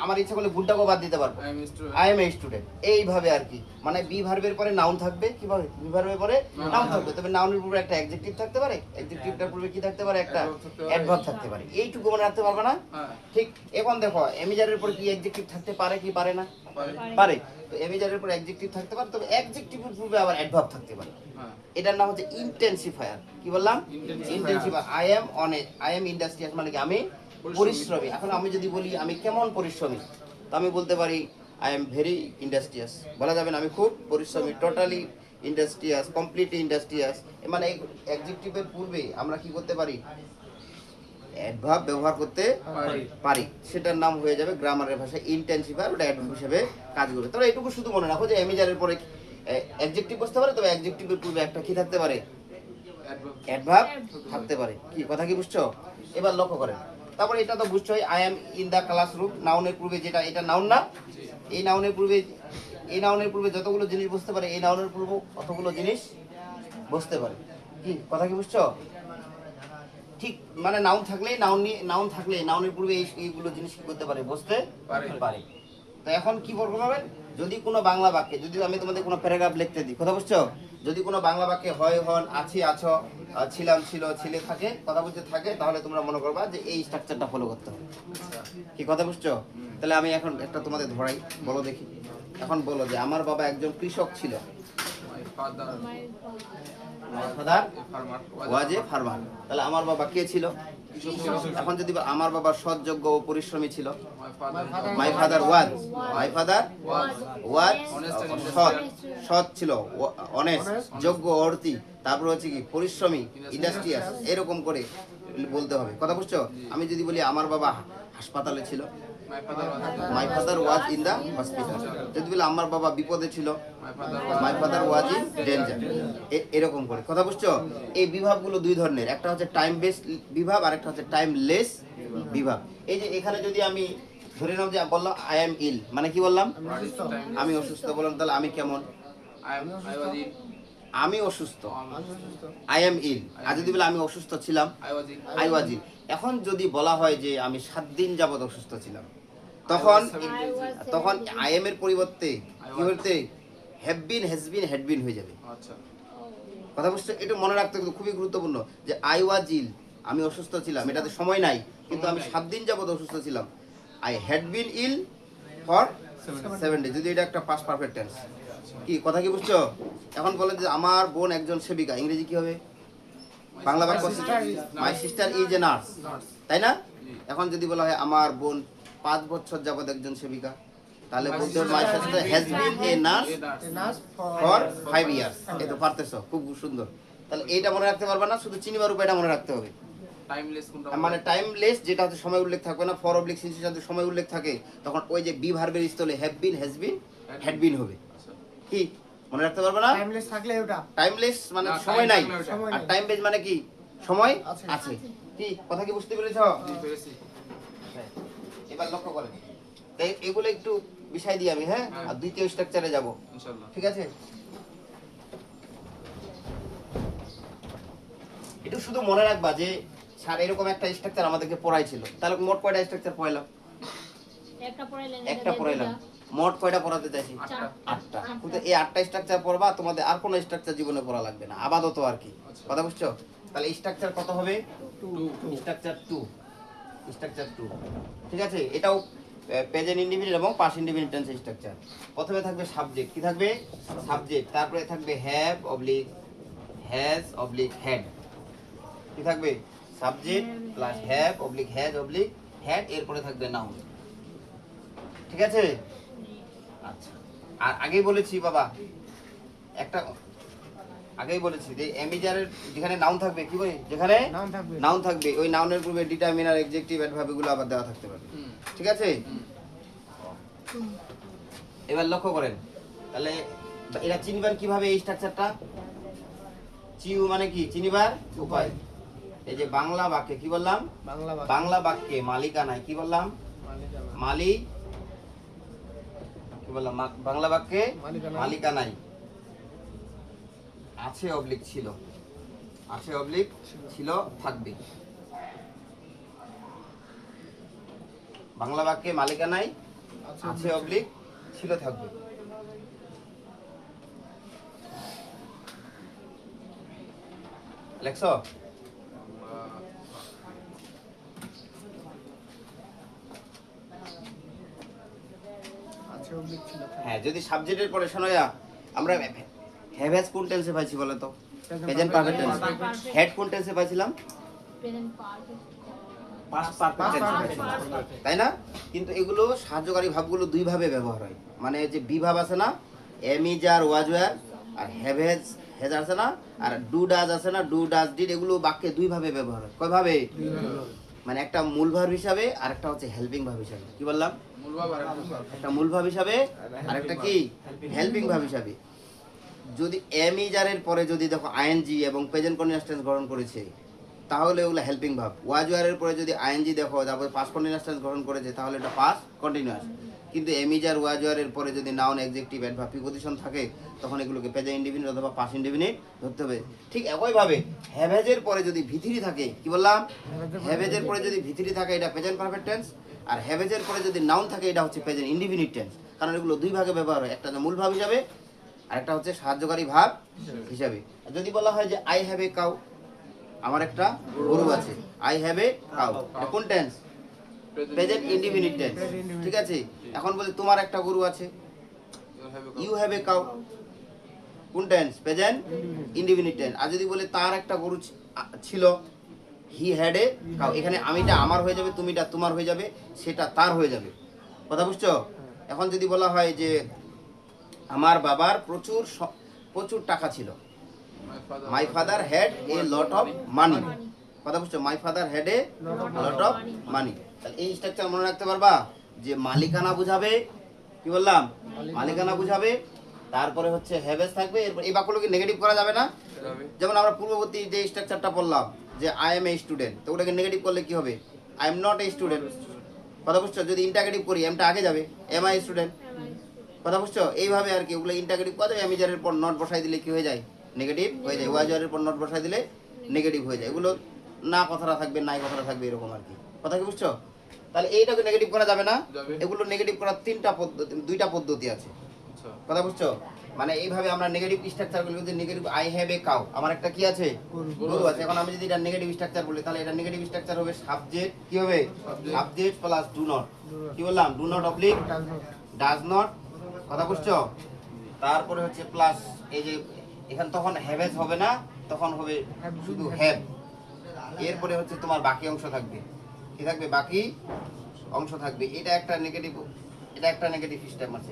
আমার ইচ্ছা করলে গুডটাকেও বাদ দিতে পারবো, I am student I M a student. এইভাবে আর কি, মানে বি ভার্বের পরে নাউন থাকবে, কিভাবে? বি ভার্বের পরে নাউন থাকবে, তবে নাউনের পূর্বে একটা অ্যাডজেক্টিভ থাকতে পারে, অ্যাডজেক্টিভটার পূর্বে কি থাকতে পারে? একটা Adverb থাকতে পারে। অ্যাডভার্ব থাকতে পারে। এইটুকু মনে রাখতে পারবে না? হ্যাঁ ঠিক। এখন দেখো এমিজারের পর কি অ্যাডজেক্টিভ থাকতে পারে কি পারে না? পারে পারে। তো এমিজারের পর অ্যাডজেক্টিভ থাকতে পারে, তবে অ্যাডজেক্টিভের পূর্বে আবার অ্যাডভার্ব থাকতে পারে। হ্যাঁ এটার নাম হচ্ছে ইন্টেন্সিফায়ার। কি বললাম? Intensifier। Intensifier. I am honest, I am industrious, মানে কি আমি পরিশ্রমী। এখন আমি যদি বলি আমি কেমন পরিশ্রমী, তো আমি বলতে পারি আই এম ভেরি ইন্ডাস্ট্রিয়াস। বলা যাবে না আমি খুব পরিশ্রমী, টোটালি ইন্ডাস্ট্রিয়াস, কমপ্লিটলি ইন্ডাস্ট্রিয়াস। মানে অ্যাডজেক্টিভের পূর্বে আমরা কি করতে পারি? অ্যাডভার্ব ব্যবহার করতে পারি। পারি। সেটার নাম হয়ে যাবে গ্রামারের ভাষায় ইন্টেন্সিফায়ার, ওটা অ্যাডভার্ব হিসেবে কাজ করবে। তবে এটুকু শুধু মনে রাখো যে এমিজারের পরে অ্যাডজেক্টিভ বসতে পারে, তবে অ্যাডজেক্টিভের পূর্বে একটা কি থাকতে পারে? অ্যাডভার্ব অ্যাডভার্ব থাকতে পারে। কি কথা কি বুঝছো? এবার লক্ষ্য করেন। তারপরে এটা তো বুঝছোই, I am in the classroom. নাউনের পূর্বে যেটা, এটা নাউন না? এই নাউনের পূর্বে যতগুলো জিনিস বসতে পারে, এই নাউনের পূর্বে অতগুলো জিনিস বসতে পারে। কি কথা কি বুঝছো? ঠিক, মানে নাউন থাকলেই নাউনের পূর্বে এইগুলো জিনিস কি করতে পারে? বসতে পারে। পারে। তো এখন কি করবেন? যদি কোনো বাংলা বাক্যে, যদি আমি তোমাদের কোনো প্যারাগ্রাফ লিখতে দিই, কথা বুঝছো? যদি কোনো বাংলা বাক্যে হয়, হন, আছি, আছো, ছিলাম, ছিল, ছিলে থাকে, কথা বলতে থাকে, তাহলে তোমরা মনে করবা যে এই স্ট্রাকচারটা ফলো করতে হবে। কি কথা বুঝছো? তাহলে আমি এখন একটা তোমাদের ধরাই, বলো দেখি। এখন বলো যে আমার বাবা একজন কৃষক ছিল। My father My father farmer was a farmer। তাহলে আমার বাবা কে ছিল? এখন যদি আমার বাবা সৎযোগ্য ও পরিশ্রমী ছিল, my father my father was, my father was Honest and সৎ ছিল, অনেস্ট, যোগ্য, অর্থী, তারপর হচ্ছে কি পরিশ্রমী, ইন্ডাস্ট্রিয়াস, এরকম করে বলতে হবে। কথা বুঝছো? আমি যদি বলি আমার বাবা হাসপাতালে ছিল, my father my father was in the hospital. যদি বলি আমার বাবা বিপদে ছিল, my father my father was in danger. এরকম করে। কথা বুঝছো? এই বিভাগগুলো দুই ধরনের, একটা হচ্ছে টাইম বেস বিভাগ আর একটা হচ্ছে টাইমলেস বিভাগ। এই যে এখানে যদি আমি ধরে নাও যে বললাম আই এম ইল, মানে কি বললাম? আমি অসুস্থ। বললাম তাহলে আমি কেমন? আই ওয়াজ ইন আমি অসুস্থ, আই এম ইল। আর যদি বলে আমি অসুস্থ ছিলাম, I was in I was ill. এখন যদি বলা হয় যে আমি 7 দিন যাবত অসুস্থ ছিলাম, তখন আই এম এর পরিবর্তে কি বলতে? Have been, has been, had been হয়ে যাবে। আচ্ছা কথা বুঝছো? এটা মনে রাখতে হবে, খুবই গুরুত্বপূর্ণ যে আই ওয়াজ ইল, আমি অসুস্থ ছিলাম, এটাতে সময় নাই, কিন্তু আমি 7 দিন যাবত অসুস্থ ছিলাম। I had been ill for 7 day, যদি এটা একটা পাস্ট পারফেক্ট টেন্স। কি কথা কি বুঝছো? এখন বলে যে আমার বোন একজন সেবিকা, ইংরেজি কি হবে? বাংলা বাক্য my sister is a nurse, তাই না? এখন যদি বলা হয় আমার বোন 5 বছর যাবত একজন সেবিকা, তাহলে বলতে হবে my sister has been a nurse for 5 years. এই তো পারতেছো, খুব সুন্দর। তাহলে এইটা মনে রাখতে পারবে না, শুধু চিনিবার উপায়টা মনে রাখতে হবে। টাইমলেস কোনটা? মানে টাইমলেস যেটা হচ্ছে সময় উল্লেখ থাকবে না, ফর অবলিক সিন্সের সাথে সময় উল্লেখ থাকে, তখন ওই যে বি ভার্বের স্থলে have been, has been, had been হবে। আচ্ছা কি মনে রাখতে পারবে না? টাইমলেস থাকলে ওটা টাইমলেস মানে না, সময় time নাই, থাকলে ওটা। সময় আর নাই। টাইম বেজ মানে কি সময় আছে। আছে। কি কথা কি বুঝতে পেরেছো? জি পেরেছি এবার লক্ষ্য করেন, তাই এগুলো একটু বিষয় দিই আমি, হ্যাঁ? আর দ্বিতীয় স্ট্রাকচারে যাব, ইনশাআল্লাহ ঠিক আছে? একটু শুধু মনে রাখবা যে স্যার এরকম একটা স্ট্রাকচার আমাদেরকে পড়াইছিল। তাহলে মোট কয়টা স্ট্রাকচার পড়াইলাম? একটা পড়াইলেন, একটা পড়াইলাম। মোট কয়টা পড়াতে চাইছি? আটটা। 8টা। কিন্তু এই 8টা স্ট্রাকচার পড়বা, তোমাদের আর কোনো স্ট্রাকচার জীবনে পড়া লাগবে না, আপাতত আর কি। কথা বুঝছো? তাহলে স্ট্রাকচার কত হবে? 2। স্ট্রাকচার 2। স্ট্রাকচার 2। ঠিক আছে? এটাও প্রেজেন্ট ইনডিফিনিট এবং পাস্ট ইনডিফিনিট টেন্স স্ট্রাকচার। প্রথমে থাকবে সাবজেক্ট, কি থাকবে? সাবজেক্ট। তারপরে থাকবে have oblique has oblique had. কি থাকবে? Subject plus have oblique has oblique had, এরপরে থাকবে নাউন। ঠিক আছে? আচ্ছা, আর আগেই বলেছি বাবা, একটা আগেই বলেছি যে এমিজারের যেখানে নাউন থাকবে, কি বলি, যেখানে নাউন থাকবে। নাউন থাকবে ওই নাউনের পূর্বে ডিটারমিনার, অ্যাডজেক্টিভ, অ্যাডভার্ব এগুলো আবার দেওয়া থাকতে পারে। ঠিক আছে? এবার লক্ষ্য করেন, তাহলে এরা চিনবার কিভাবে এই স্ট্রাকচারটা? চিউ মানে কি? চিনিবার উপায়। এই যে বাংলা বাক্যে কি বললাম? বাংলা ভাষা। বাংলা বাক্যে মালিকানায় কি বললাম? মালিকানা। মালিক, কি বললাম? বাংলা বাক্যে মালিকানায়। মালিকানায় আছে অবলিক ছিল, আছে অবলিক ছিল, থাকবে। বাংলা বাক্যে মালিকানায় আছে অবলিক ছিল, থাকবে। লেখছো? আছে অবলিক ছিল। হ্যাঁ, যদি সাবজেক্টের পরে শোনায়া আমরা হ্যাভ হ্যাজ কোন টেন্সে পাইছি বলো তো? Present perfect tense. হ্যাড কোন টেন্সে পাইছিলাম? পাস্ট পারফেক্ট টেন্সে, তাই না? কিন্তু এগুলো সাহায্যকারী ভাবগুলো দুই ভাবে ব্যবহার হয়। মানে যে বি ভাব আছে না, am is are was were, আর হ্যাভ হ্যাজ হ্যাজ আছে না, আর ডু ডাজ আছে না, ডু ডাজ ডিড, এগুলো বাক্যে দুই ভাবে ব্যবহার হয়। কয় ভাবে? মানে একটা মূল ভাব হিসাবে আর একটা হচ্ছে হেল্পিং ভাব হিসাবে। কি বললাম? মূল ভাব আর একটা একটা মূল ভাব হিসাবে আর একটা কি হেল্পিং ভাব হিসাবে। যদি এম ইজ আর এর পরে যদি দেখো আইএনজি এবং প্রেজেন্ট কন্টিনিউয়াস টেন্স গ্রহণ করেছে, তাহলে ওগুলো হেল্পিং ভাব। ওয়াজ ওয়্যার এর পরে যদি আইএনজি দেখো, তারপরে পাস্ট কন্টিনিউয়াস টেন্স গ্রহণ করেছে, তাহলে এটা পাস্ট কন্টিনিউয়াস। কিন্তু am is are was were এর পরে যদি নাউন, অ্যাডজেক্টিভ, অ্যাডভার্ব, প্রিপজিশন থাকে, তখন এগুলোকে প্রেজেন্ট ইনডিফিনিট অথবা পাস্ট ইনডিফিনিট ধরতে হবে। ঠিক একইভাবে হ্যাভেজের পরে যদি ভিথিরি থাকে, কি বললাম? হ্যাভেজের পরে যদি ভিথিরি থাকে, এটা প্রেজেন্ট পারফেক্ট টেন্স। আর হ্যাভেজের পরে যদি নাউন থাকে, এটা হচ্ছে প্রেজেন্ট ইনডিফিনিট টেন্স। কারণ এগুলো দুই ভাগে ব্যবহার হয়, একটা মূল ভাব হিসাবে আর একটা হচ্ছে সাহায্যকারী ভাব হিসাবে। যদি বলা হয় যে আই হ্যাভ এ কাউ, আমার একটা গরু আছে, আই হ্যাভ এ কাউ, এটা কোন টেন্স? Present indefinite tense. ঠিক আছে? এখন বলি তোমার একটা গরু আছে, ইউ হ্যাভ এ কাউ, কোন টেন্স? Present indefinite tense. আর যদি বলে তার একটা গরু ছিল, হি হ্যাড এ কাউ, এখানে আমিটা আমার হয়ে যাবে, তুমিটা তোমার হয়ে যাবে, সেটা তার হয়ে যাবে। কথা বুঝছো? এখন যদি বলা হয় যে আমার বাবার প্রচুর টাকা ছিল, my father had a lot of money. কথা বুঝছো? My father had a lot of money. তাহলে এই স্ট্রাকচার মনে রাখতে পারবা যে মালিকানা বুঝাবে, কি বললাম? মালিকানা বুঝাবে, তারপরে হচ্ছে হ্যাভেজ থাকবে। এরপর এই বাক্যগুলোকে নেগেটিভ করা যাবে না। যেমন আমরা পূর্ববর্তী যে স্ট্রাকচারটা পড়লাম যে আই এম এ স্টুডেন্ট, তো ওটাকে নেগেটিভ করলে কি হবে? I am not a student. কথা বুঝছো? যদি ইন্টারগেটিভ করি, এমটা আগে যাবে, এম আই স্টুডেন্ট। কথা বুঝছো? এইভাবে আর কি ওগুলো ইন্টারগেটিভ করা যায়। এমিজারের পর নট বসাই দিলে কি হয়ে যায়? নেগেটিভ হয়ে যায়। ওয়াজারের পর নট বসাই দিলে নেগেটিভ হয়ে যায়। এগুলো না কথাটা থাকবে, নাই কথাটা থাকবে, এরকম আর কি। কথা কি বুঝছো? তাহলে এইটাকে নেগেটিভ করা যাবে না। এগুলো নেগেটিভ করার দুইটা পদ্ধতি আছে। কথা বুঝছো? মানে এইভাবে আমরা নেগেটিভ স্ট্রাকচারগুলো, যদি negative I have a cow, আমার একটা কি আছে? গরু আছে। এখন আমি যদি এটা নেগেটিভ স্ট্রাকচার বলি, তাহলে এটা নেগেটিভ স্ট্রাকচার হবে সাবজেক্ট, কি হবে? Subject plus do not. কি বললাম? Do not oblique does not. কথা বুঝছো? তারপরে হচ্ছে প্লাস এই যে এখানে তখন হ্যাভেজ হবে না, তখন হবে শুধু হ্যাভ। এরপরে হচ্ছে তোমার বাকি অংশ থাকবে, কি থাকবে? বাকি অংশ থাকবে। এটা একটা নেগেটিভ, এটা একটা নেগেটিভ সিস্টেম আছে।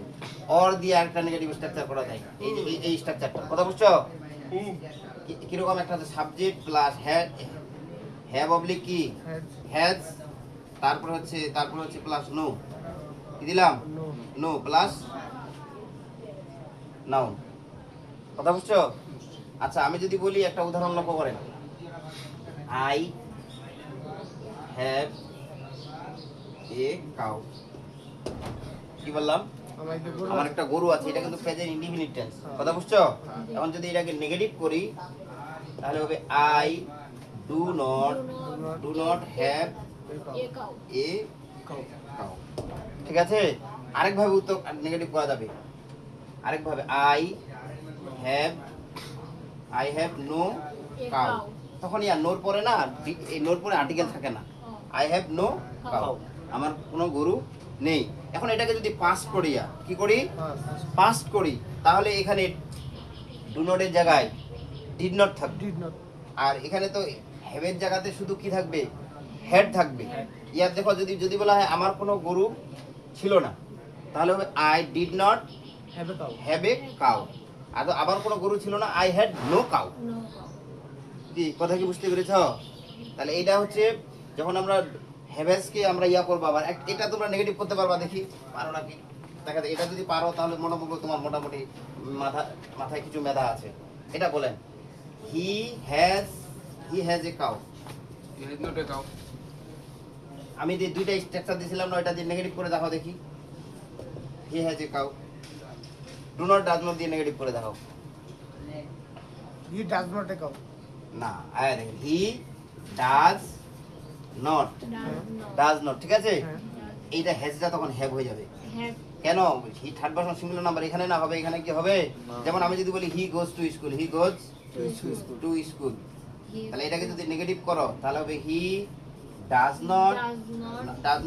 অর দিয়ে আরেকটা নেগেটিভ স্ট্রাকচার করা যায়, এই যে এই স্ট্রাকচারটা। কথা বুঝছো? কিরকম? একটা হচ্ছে সাবজেক্ট প্লাস হ্যাভ অবলিক কি হ্যাজ, তারপরে হচ্ছে প্লাস নো, কি দিলাম? No plus noun. কথা বুঝছো? আচ্ছা, আমি যদি বলি একটা উদাহরণ লক্ষ্য করেন, আই হ্যাভ এ কাউ। কি বললাম? আমার একটা গরু আছে, এটা কিন্তু প্রেজেন্ট ইনডিফিনিট টেন্স। কথা বুঝছো? এখন যদি এটাকে নেগেটিভ করি, তাহলে হবে I do not have a cow. ঠিক আছে? আরেকভাবে উত্তর নেগেটিভ করা যাবে, আরেকভাবে আই হ্যাভ নো কাউ। তখন ইয়া নোর পরে না, এই নোর পরে আর্টিকেল থাকে না, আই হ্যাভ নো কাউ, আমার কোনো গরু নেই। এখন এটাকে যদি পাস্ট করি, কি করি, পাস্ট করি, তাহলে এখানে ডু নটের জায়গায় ডিড নট থাকবে, ডিড নট। আর এখানে তো হ্যাভের জায়গাতে শুধু কি থাকবে, হ্যাড থাকবে। ইয়ার দেখো যদি বলা হয় আমার কোনো গরু ছিল না, তাহলে হবে I did not have a cow. Have a cow. আর আবার কোনো গরু ছিল না, আই হ্যাড নো কাউ। কি কথা কি বুঝতে পেরেছ? তাহলে এইটা হচ্ছে যখন আমরা হ্যাভেসকে আমরা ইয়া করবো, আবার এটা তোমরা নেগেটিভ করতে পারবা, দেখি পারো নাকি দেখা যায়। এটা যদি পারো তাহলে মনে করবো তোমার মোটামুটি মাথায় কিছু মেধা আছে। এটা বলেন, he has a cow. He has not a cow. আমি যে দুইটা স্ট্রাকচার দিয়েছিলাম না, এটা দিয়ে নেগেটিভ করে দেখাও দেখি। He has a cow, do not does not দিয়ে নেগেটিভ করে দেখাও। হি ডাজ নট এ কাউ। না, আয় দেখেন, হি ডাজ নট, ঠিক আছে। হ্যাঁ। এইটা হ্যাজটা তখন হ্যাভ হয়ে যাবে। কেন? He third person singular number, এখানে না হবে, এখানে কি হবে? যেমন আমি যদি বলি he goes to school, he goes to school, তাহলে এটাকে যদি নেগেটিভ করো তাহলে হবে he does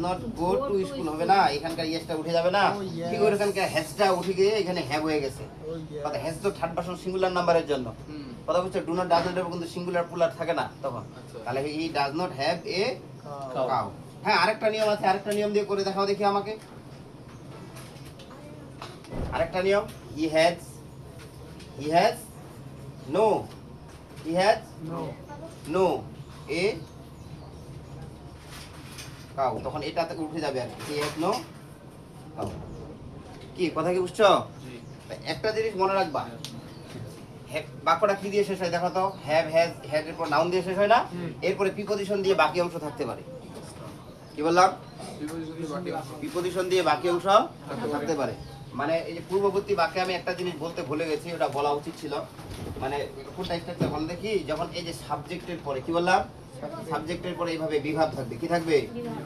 not go to school, হবে না? এখানকার ইয়েসটা উঠে যাবে না? Oh, yes. কি করে এখানকার হ্যাজটা উঠে গিয়ে এখানে হ্যাভ হয়ে গেছে। ও ইয়া। কথা হ্যাজ তো থার্ড পারসন সিঙ্গুলার নাম্বারের জন্য। হুম। কথা বুঝছো? ডু নট ডাজ নট কিন্তু সিঙ্গুলার পুলার থাকে না তখন। আচ্ছা। তাহলে হি does not have a cow. Cow. হ্যাঁ, আরেকটা নিয়ম আছে, আরেকটা নিয়ম দিয়ে করে দেখাও দেখি আমাকে। আরেকটা নিয়ম, he has no no. No a cow, তখন এটাতে উঠে যাবে আর কি, হি হ্যাজ নো কাউ। কি কথা কি বুঝছো? জি। একটা জিনিস মনে রাখবা, বাক্যটা কি দিয়ে শেষ হয় দেখো তো? হ্যাভ হ্যাজ এর পর নাউন দিয়ে শেষ হয় না? এরপরে প্রিপজিশন দিয়ে বাকি অংশ থাকতে পারে। কি বললাম? Preposition দিয়ে বাকি অংশ। প্রিপজিশন দিয়ে বাকি অংশ থাকতে পারে। মানে এই যে পূর্ববর্তী বাক্যে আমি একটা জিনিস বলতে ভুলে গেছি, ওটা বলা উচিত ছিল। মানে কোনটা স্ট্রাকচার বল দেখি। যখন এই যে সাবজেক্টের পরে কি বললাম, সাবজেক্টের পরে এইভাবে বিভাব থাকবে, কি থাকবে,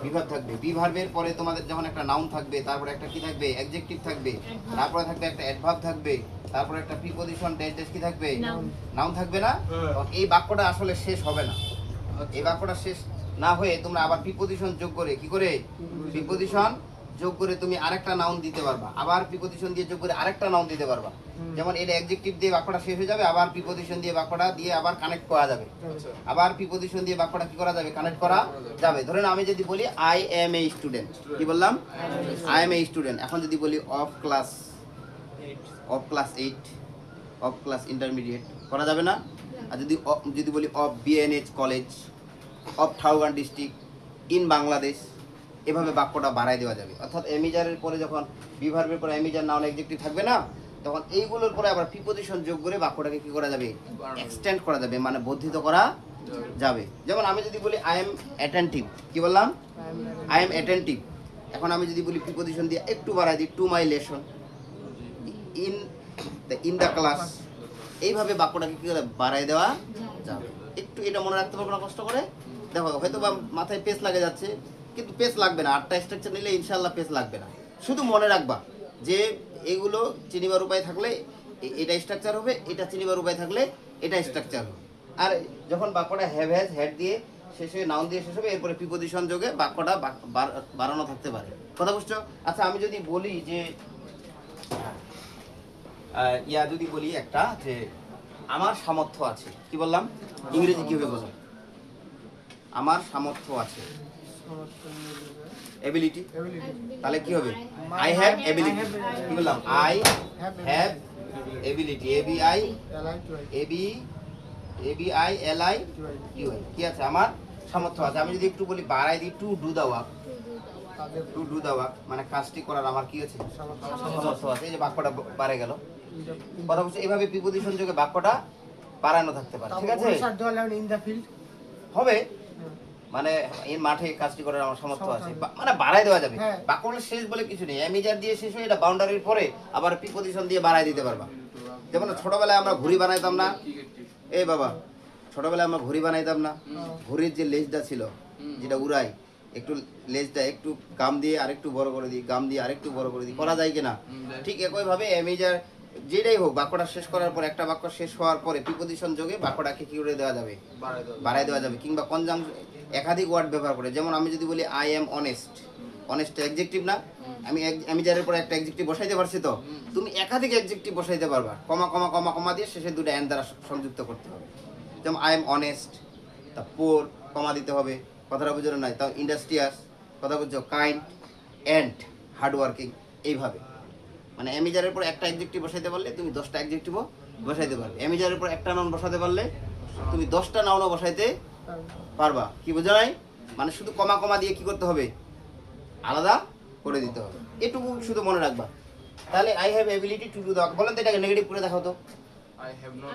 বিভাব থাকবে। বিভার্বের পরে তোমাদের যখন একটা নাউন থাকবে, তারপরে একটা কি থাকবে, অ্যাডজেক্টিভ থাকবে, তারপরে থাকবে একটা অ্যাডভার্ব থাকবে, তারপরে একটা প্রিপজিশন ড্যাশ কি থাকবে, নাউন থাকবে না? তখন এই বাক্যটা আসলে শেষ হবে না। এই বাক্যটা শেষ না হয়ে তোমরা আবার প্রিপজিশন যোগ করে, কি করে, প্রিপজিশন যোগ করে তুমি আরেকটা নাউন দিতে পারবা, আবার প্রিপজিশন দিয়ে যোগ করে আরেকটা নাউন দিতে পারবা। যেমন এটা অ্যাডজেক্টিভ দিয়ে বাক্যটা শেষ হয়ে যাবে, আবার প্রিপজিশন দিয়ে বাক্যটা দিয়ে আবার কানেক্ট করা যাবে, আচ্ছা। আবার প্রিপজিশন দিয়ে বাক্যটা কি করা যাবে, কানেক্ট করা যাবে। ধরেন আমি যদি বলি আই এম এ স্টুডেন্ট, কি বললাম, আই এম এ স্টুডেন্ট। এখন যদি বলি of class 8, of class intermediate, করা যাবে না? আর যদি বলি of বিএনএইচ college, of Thakurgaon district, in Bangladesh, এভাবে বাক্যটা বাড়াই দেওয়া যাবে। অর্থাৎ এমিজারের পরে যখন বিভার্বের পরে এমিজার নাউন অ্যাডজেক্টিভ থাকবে না, তখন এইগুলোর পরে আবার প্রিপজিশন যোগ করে বাক্যটাকে কি করা যাবে, এক্সটেন্ড করা যাবে, মানে বর্ধিত করা যাবে। যেমন আমি যদি বলি আই এম অ্যাটেন্টিভ, কি বললাম, আই এম অ্যাটেন্টিভ। এখন আমি যদি বলি প্রিপজিশন দিয়ে একটু বাড়াই দিই, to my lesson, in the class, এইভাবে বাক্যটাকে কি করে বাড়াই দেওয়া যাবে। একটু এটা মনে রাখতে পারবো না কষ্ট করে। দেখো হয়তো বা মাথায় পেস লাগে যাচ্ছে, কিন্তু পেস লাগবে না। 8টা স্ট্রাকচার নিলে ইনশাআল্লাহ পেস লাগবে না। শুধু মনে রাখবা যে এগুলো চিনিবার উপায় থাকলে এটা স্ট্রাকচার হবে, এটা চিনিবার উপায় থাকলে এটা স্ট্রাকচার হবে। আর যখন বাক্যটা হ্যাভ হ্যাজ হেড দিয়ে শেষ হয়ে নাউন দিয়ে শেষ হবে, এরপরে প্রিপজিশন যোগে বাক্যটা বাড়ানো থাকতে পারে। কথা বুঝছো? আচ্ছা, আমি যদি বলি যে যদি বলি একটা যে আমার সামর্থ্য আছে, কি বললাম, ইংরেজি কি হবে বলো, আমার সামর্থ্য আছে, এবিলিটি। তাহলে কি হবে, আই হ্যাভ এবিলিটি, কি বললাম, আই হ্যাভ এবিলিটি, ABILI কি আছে, আমার সামর্থ্য আছে। আমি যদি একটু বলি বাড়াই দিই, টু ডু দা ওয়ার্ক, মানে কাজটি করার আমার কি আছে, সামর্থ্য আছে। এই যে বাক্যটা বাড়ে গেল। কথা বলছে এইভাবে প্রিপজিশন যোগে বাক্যটা বাড়ানো থাকতে পারে, ঠিক আছে, ইন দ্য ফিল্ড হবে। মানে এই মাঠে কাজটি করার আমার সামর্থ্য আছে, মানে বাড়াই দেওয়া যাবে। হ্যাঁ। বাক্যটা শেষ বলে কিছু নেই, এমিজার দিয়ে শেষ হয়ে এটা বাউন্ডারির পরে আবার প্রিপজিশন দিয়ে বাড়াই দিতে পারবা। যেমন ছোটবেলায় আমরা ঘুড়ি বানাইতাম না, এই বাবা, ছোটবেলায় আমরা ঘুড়ি বানাইতাম না, ঘুড়ির যে লেজটা ছিল যেটা উড়াই, একটু লেজটা একটু গাম দিয়ে আরেকটু বড় করে দিই, গাম দিয়ে আরেকটু বড় করে দিই, করা যায় কিনা? ঠিক একইভাবে অ্যামিজার যেটাই হোক, বাক্যটা শেষ করার পর, একটা বাক্য শেষ হওয়ার পরে প্রিপোজিশন যোগে বাক্যটাকে কি করে দেওয়া যাবে? বাড়ায় দেওয়া যাবে। কিংবা কনজাংশন একাধিক ওয়ার্ড ব্যবহার করে, যেমন আমি যদি বলি I am honest, honest adjective না? আমি অ্যামিজারের পর একটা অ্যাডজেক্টিভ বসাইতে পারছি, তো তুমি একাধিক অ্যাডজেক্টিভ বসাইতে পারবা, কমা কমা কমা কমা দিয়ে শেষে দুটো অ্যান্ড দ্বারা সংযুক্ত করতে হবে। যেমন আই এম অনেস্ট, তা পোর কমা দিতে হবে, কথাটা বুঝলো নাই? তাও ইন্ডাস্ট্রিয়াস, কথা বুঝছো? Kind and hard working. এইভাবে মানে অ্যামিজারের পর একটা অ্যাডজেক্টিভ বসাইতে পারলে তুমি 10টা অ্যাডজেক্টিভও বসাইতে পারবে। অ্যামিজারের পর একটা নাউন বসাতে পারলে তুমি 10টা নাউনও বসাইতে পারবা। কি বোঝা নাই? মানে শুধু কমা কমা দিয়ে কি করতে হবে? আলাদা করে দিতে হবে। এটুকু শুধু মনে রাখবা। তাহলে I have ability to do the, বলেন তো এটাকে নেগেটিভ করে দেখাও তো। I have not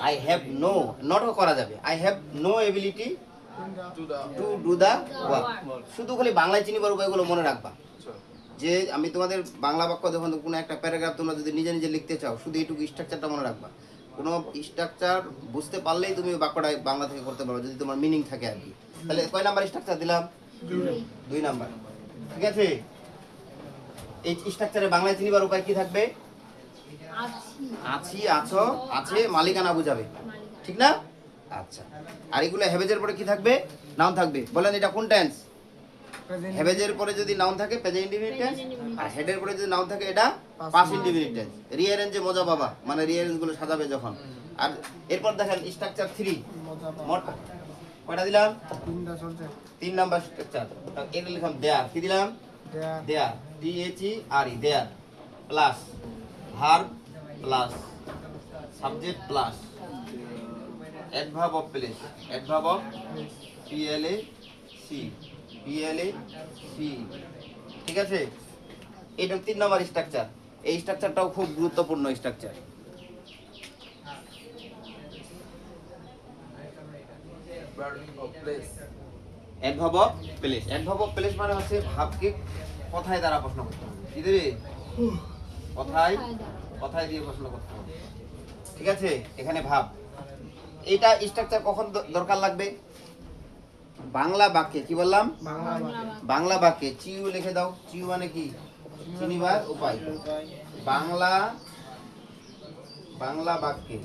I have no, নটও করা যাবে। I have no ability to the to do the work. শুধু খালি বাংলায় চিনিবার উপায়গুলো মনে রাখবা। যে আমি তোমাদের বাংলা বাক্য যখন কোনো একটা প্যারাগ্রাফ তোমরা যদি নিজে নিজে লিখতে চাও, শুধু এইটুকু স্ট্রাকচারটা মনে রাখবা। কোনো স্ট্রাকচার বুঝতে পারলেই তুমি বাক্যটা বাংলা থেকে করতে পারো, যদি তোমার মিনিং থাকে আর কি। তাহলে কয় নাম্বার স্ট্রাকচার দিলাম? 2 নাম্বার। ঠিক আছে, এই স্ট্রাকচারে বাংলায় চিনিবার উপায় কি থাকবে? আছি, আছো, আছে মালিকানা বুঝাবে, ঠিক না? আচ্ছা, আর এগুলো হ্যাভেজের পরে কি থাকবে? নাউন থাকবে। বলেন এটা কোন টেন্স? হ্যাভেজের পরে যদি নাউন থাকে প্রেজেন্ট ইনডিফিনিট টেন্স, আর হেডের পরে যদি নাউন থাকে এটা পাস্ট ইনডিফিনিট টেন্স। রিঅ্যারেঞ্জে মজা বাবা, মানে রিঅ্যারেঞ্জ গুলো সাজাবে যখন। আর এরপর দেখেন স্ট্রাকচার 3, মোট কয়টা দিলাম? 3 নাম্বার স্ট্রাকচার। এটা লিখলাম দেয়ার, কি দিলাম? There, DHERE, there plus verb plus subject plus adverb of place, adverb of PLAC, ঠিক আছে? এটা 3 নম্বর স্ট্রাকচার। এই স্ট্রাকচারটাও খুব গুরুত্বপূর্ণ structure. verb of place. Adverb of place, adverb of place মানে হচ্ছে ভাবকে কথায় দ্বারা প্রশ্ন করতে হবে। কি দেবে? কথায়, কথায় দিয়ে প্রশ্ন করতে হবে। ঠিক আছে, এখানে ভাব। এটা স্ট্রাকচার কখন দরকার লাগবে? বাংলা বাক্যে। কি বললাম? বাংলা বাক্যে। চিউ লিখে দাও। চিউ মানে কি? চিনিবার উপায়। বাংলা, বাংলা বাক্যে,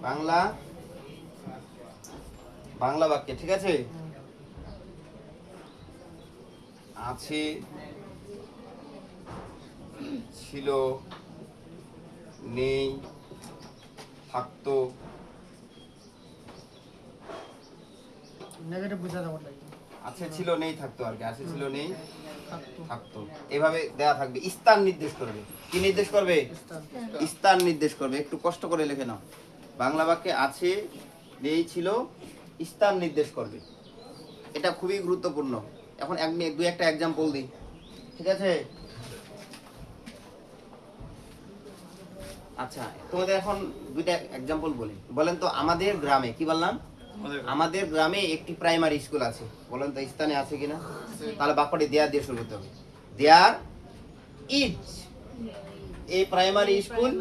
বাংলা, বাংলা বাক্যে। ঠিক আছে, আছে, ছিল, নেই, থাকতো। নেগেটিভ বুঝা যাবে না। আছে, ছিল, নেই, থাকতো আর কি। আছে, ছিল, নেই, থাকতো। এভাবে দেয়া থাকবে। স্থান নির্দেশ করবে। কি নির্দেশ করবে? স্থান নির্দেশ করবে। একটু কষ্ট করে লিখে নাও। বাংলা বাক্যে আছে, নেই, ছিল, স্থান নির্দেশ করবে। এটা খুবই গুরুত্বপূর্ণ। এখন দুই একটা এক্সাম্পল দিই। ঠিক আছে, আচ্ছা তোমাদের এখন দুইটা এক্সাম্পল বলি। বলেন তো আমাদের গ্রামে, কি বললাম? আমাদের গ্রামে একটি প্রাইমারি স্কুল আছে। বলেন তো স্থানে আছে কিনা? তাহলে বাক্যটি দেয়ার দিয়ে শুরু করতে হবে। There is a primary school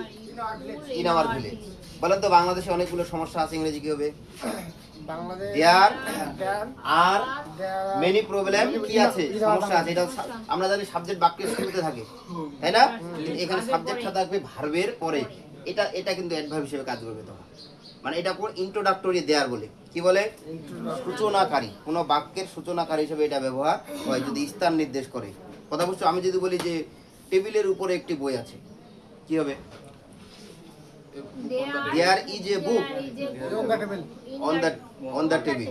in our village. বলেন তো বাংলাদেশে অনেকগুলো সমস্যা আছে, ইংরেজি কি হবে? Bangladesh there there are there many problem. কি আছে? সমস্যা আছে। এটা আমরা জানি সাবজেক্ট বাক্যের শুরুতে থাকে, তাই না? এখানে সাবজেক্টটা থাকবে ভার্বের পরে। এটা কিন্তু অ্যাডভার্ব হিসেবে কাজ করবে তখন। মানে এটা কোন ইন্ট্রোডাক্টরি দেয়ার বলে। কি বলে? সূচনাকারী। কোনো বাক্যের সূচনাকারী হিসেবে এটা ব্যবহার হয় যদি স্থান নির্দেশ করে। কথা বুঝছো? আমি যদি বলি যে টেবিলের উপরে একটি বই আছে, কি হবে? There is a book on the table. on the table.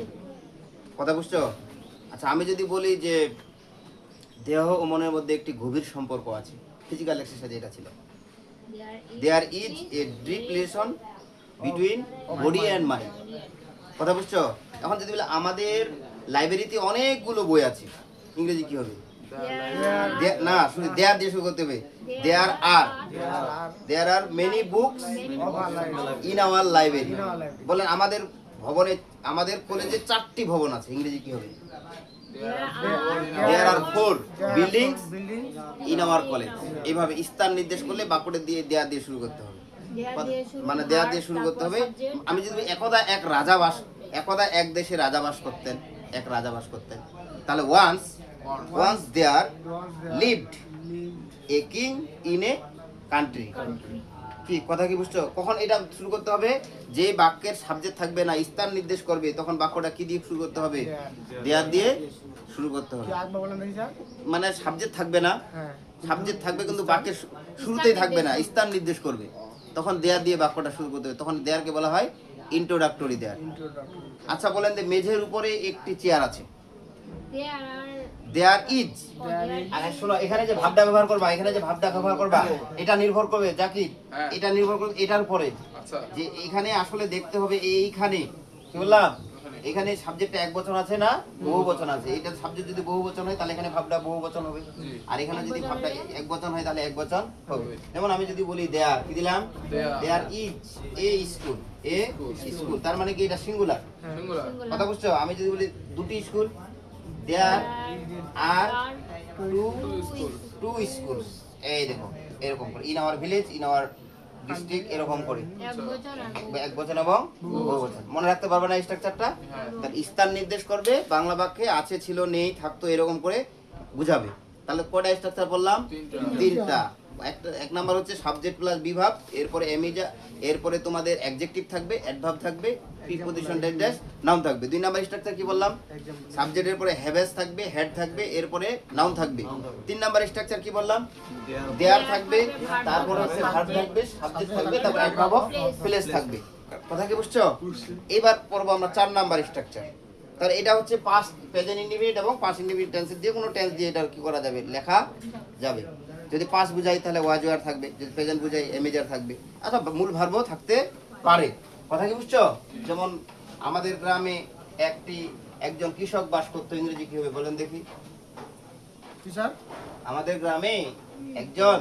কথা বুঝছো? আচ্ছা আমি যদি বলি যে দেহ ও মনের মধ্যে একটি গভীর সম্পর্ক আছে, ফিজিক্যাল এক্সারসাইজ এটা ছিল। There is a deep relation between body and mind. কথা বুঝছো? এখন যদি বলি আমাদের লাইব্রেরিতে অনেকগুলো বই আছে, ইংরেজি কি হবে? না, শুধু দেয়ার দিয়ে শুরু করতে হবে। There are many books in our library. বলেন আমাদের ভবনে, আমাদের কলেজে 4টি ভবন আছে, ইংরেজি কি হবে? There are 4 buildings in our college. এইভাবে স্থান নির্দেশ করলে বাক্যটা দিয়ে দেয়ার দিয়ে শুরু করতে হবে। মানে দেয়ার দিয়ে শুরু করতে হবে। আমি যদি একদা এক রাজা বাস, একদা এক দেশে রাজা বাস করতেন, এক রাজা বাস করতেন, তাহলে once they are was lived lived a king in a country. কি কথা কি বুঝছো? কখন এটা শুরু করতে হবে? যে বাক্যের সাবজেক্ট থাকবে না, স্থান নির্দেশ করবে, তখন বাক্যটা কি দিয়ে শুরু করতে হবে? দেয়ার দিয়ে শুরু করতে হবে। কি আগে বলেন দেখি স্যার? মানে সাবজেক্ট থাকবে না, হ্যাঁ সাবজেক্ট থাকবে কিন্তু বাক্যের শুরুতেই থাকবে না, স্থান নির্দেশ করবে, তখন দেয়ার দিয়ে বাক্যটা শুরু করতে হবে। তখন দেয়ারকে বলা হয় ইন্ট্রোডাক্টরি দেয়ার। introduction আচ্ছা বলেন যে মেঝের উপরে একটি চেয়ার আছে, There are there is. there is আরে শোনো, এখানে যে ভাবটা ব্যবহার করবা, এখানে যে ভাবটা ব্যবহার করবা, এটা নির্ভর করবে জাকির, হ্যাঁ। এটা নির্ভর করবে এটার উপরে, আচ্ছা যে এখানে আসলে দেখতে হবে এইখানে কি বললাম, এখানে সাবজেক্টটা এক বচন আছে না বহু বচন আছে। এটা সাবজেক্ট যদি বহু বচন হয় তাহলে এখানে ভাবটা বহু বচন হবে, আর এখানে যদি ভাবটা এক বচন হয় তাহলে এক বচন হবে। যেমন আমি যদি বলি দেয়ার, কি দিলাম? There. There is a school, a school, তার মানে কি এটা সিঙ্গুলার। সিঙ্গুলার কথা বুঝছো? আমি যদি বলি দুটি school, there are two school, এই দেখো এরকম করে, in our village, in our district, এরকম করে এক বচন এবং বহু বচন। মনে রাখতে পারবে না স্ট্রাকচারটা? তাহলে স্থান নির্দেশ করবে, বাংলা বাক্যে আছে, ছিল, নেই, থাকতো, এরকম করে বুঝাবে। তাহলে কয়টা স্ট্রাকচার বললাম? তিনটা। এক নাম্বার হচ্ছে সাবজেক্ট প্লাস বিভাব, এরপরে এমিজা, এরপরে তোমাদের অ্যাডজেক্টিভ থাকবে, অ্যাডভার্ব থাকবে, প্রিপজিশন ড্যাশ নাউন থাকবে। দুই নাম্বার স্ট্রাকচার কি বললাম? সাবজেক্টের পরে হ্যাভেস থাকবে, হেড থাকবে, এরপরে নাউন থাকবে। তিন নাম্বার স্ট্রাকচার কি বললাম? দেয়ার থাকবে, তারপরে হচ্ছে ভার্ব থাকবে, সাবজেক্ট থাকবে, তারপরে অ্যাডভার্ব প্লেস থাকবে। কথা কি বুঝছো? এবার পড়বো আমরা 4 নাম্বার স্ট্রাকচার। তাহলে এটা হচ্ছে পাস্ট, প্রেজেন্ট ইনডিফিনিট এবং পাস্ট ইনডিফিনিট টেন্সের যে কোনো টেন্স দিয়ে এটা কি করা যাবে? লেখা যাবে। যদি পাস্ট বুঝাই তাহলে ওয়াজ ওয়ার থাকবে, যদি প্রেজেন্ট বুঝাই এমেজার থাকবে, আচ্ছা মূল ভার্বও থাকতে পারে। কথা কি বুঝছো? যেমন আমাদের গ্রামে একজন কৃষক বাস করতো, ইংরেজি কি হবে বলেন দেখি? কি স্যার? আমাদের গ্রামে একজন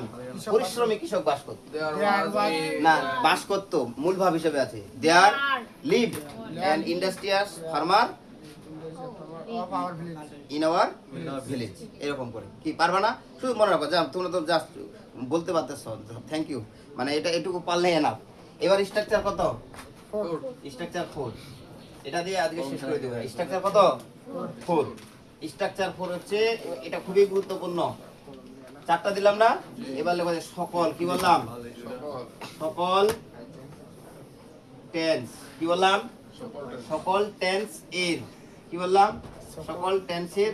পরিশ্রমী কৃষক বাস করতো। There There was was a না, বাস করতো মূল ভাব হিসেবে আছে, there live an industrious farmer of our village in our village, এরকম করে। কি পারবা না? শুধু মনে রাখো, যা তোমরা তো জাস্ট বলতে পারতেছ, থ্যাংক ইউ, মানে এটা এটুকু পারলে এনাফ। এবার স্ট্রাকচার কত? স্ট্রাকচার 4, এটা দিয়ে আজকে শেষ করে দেবো। স্ট্রাকচার কত? 4। স্ট্রাকচার 4 হচ্ছে, এটা খুবই গুরুত্বপূর্ণ। 4টা দিলাম না? এবার লেখা যায় সকল, কি বললাম? সকল টেন্স, কি বললাম? সকল টেন্স এর, কি বললাম? সকল টেন্সের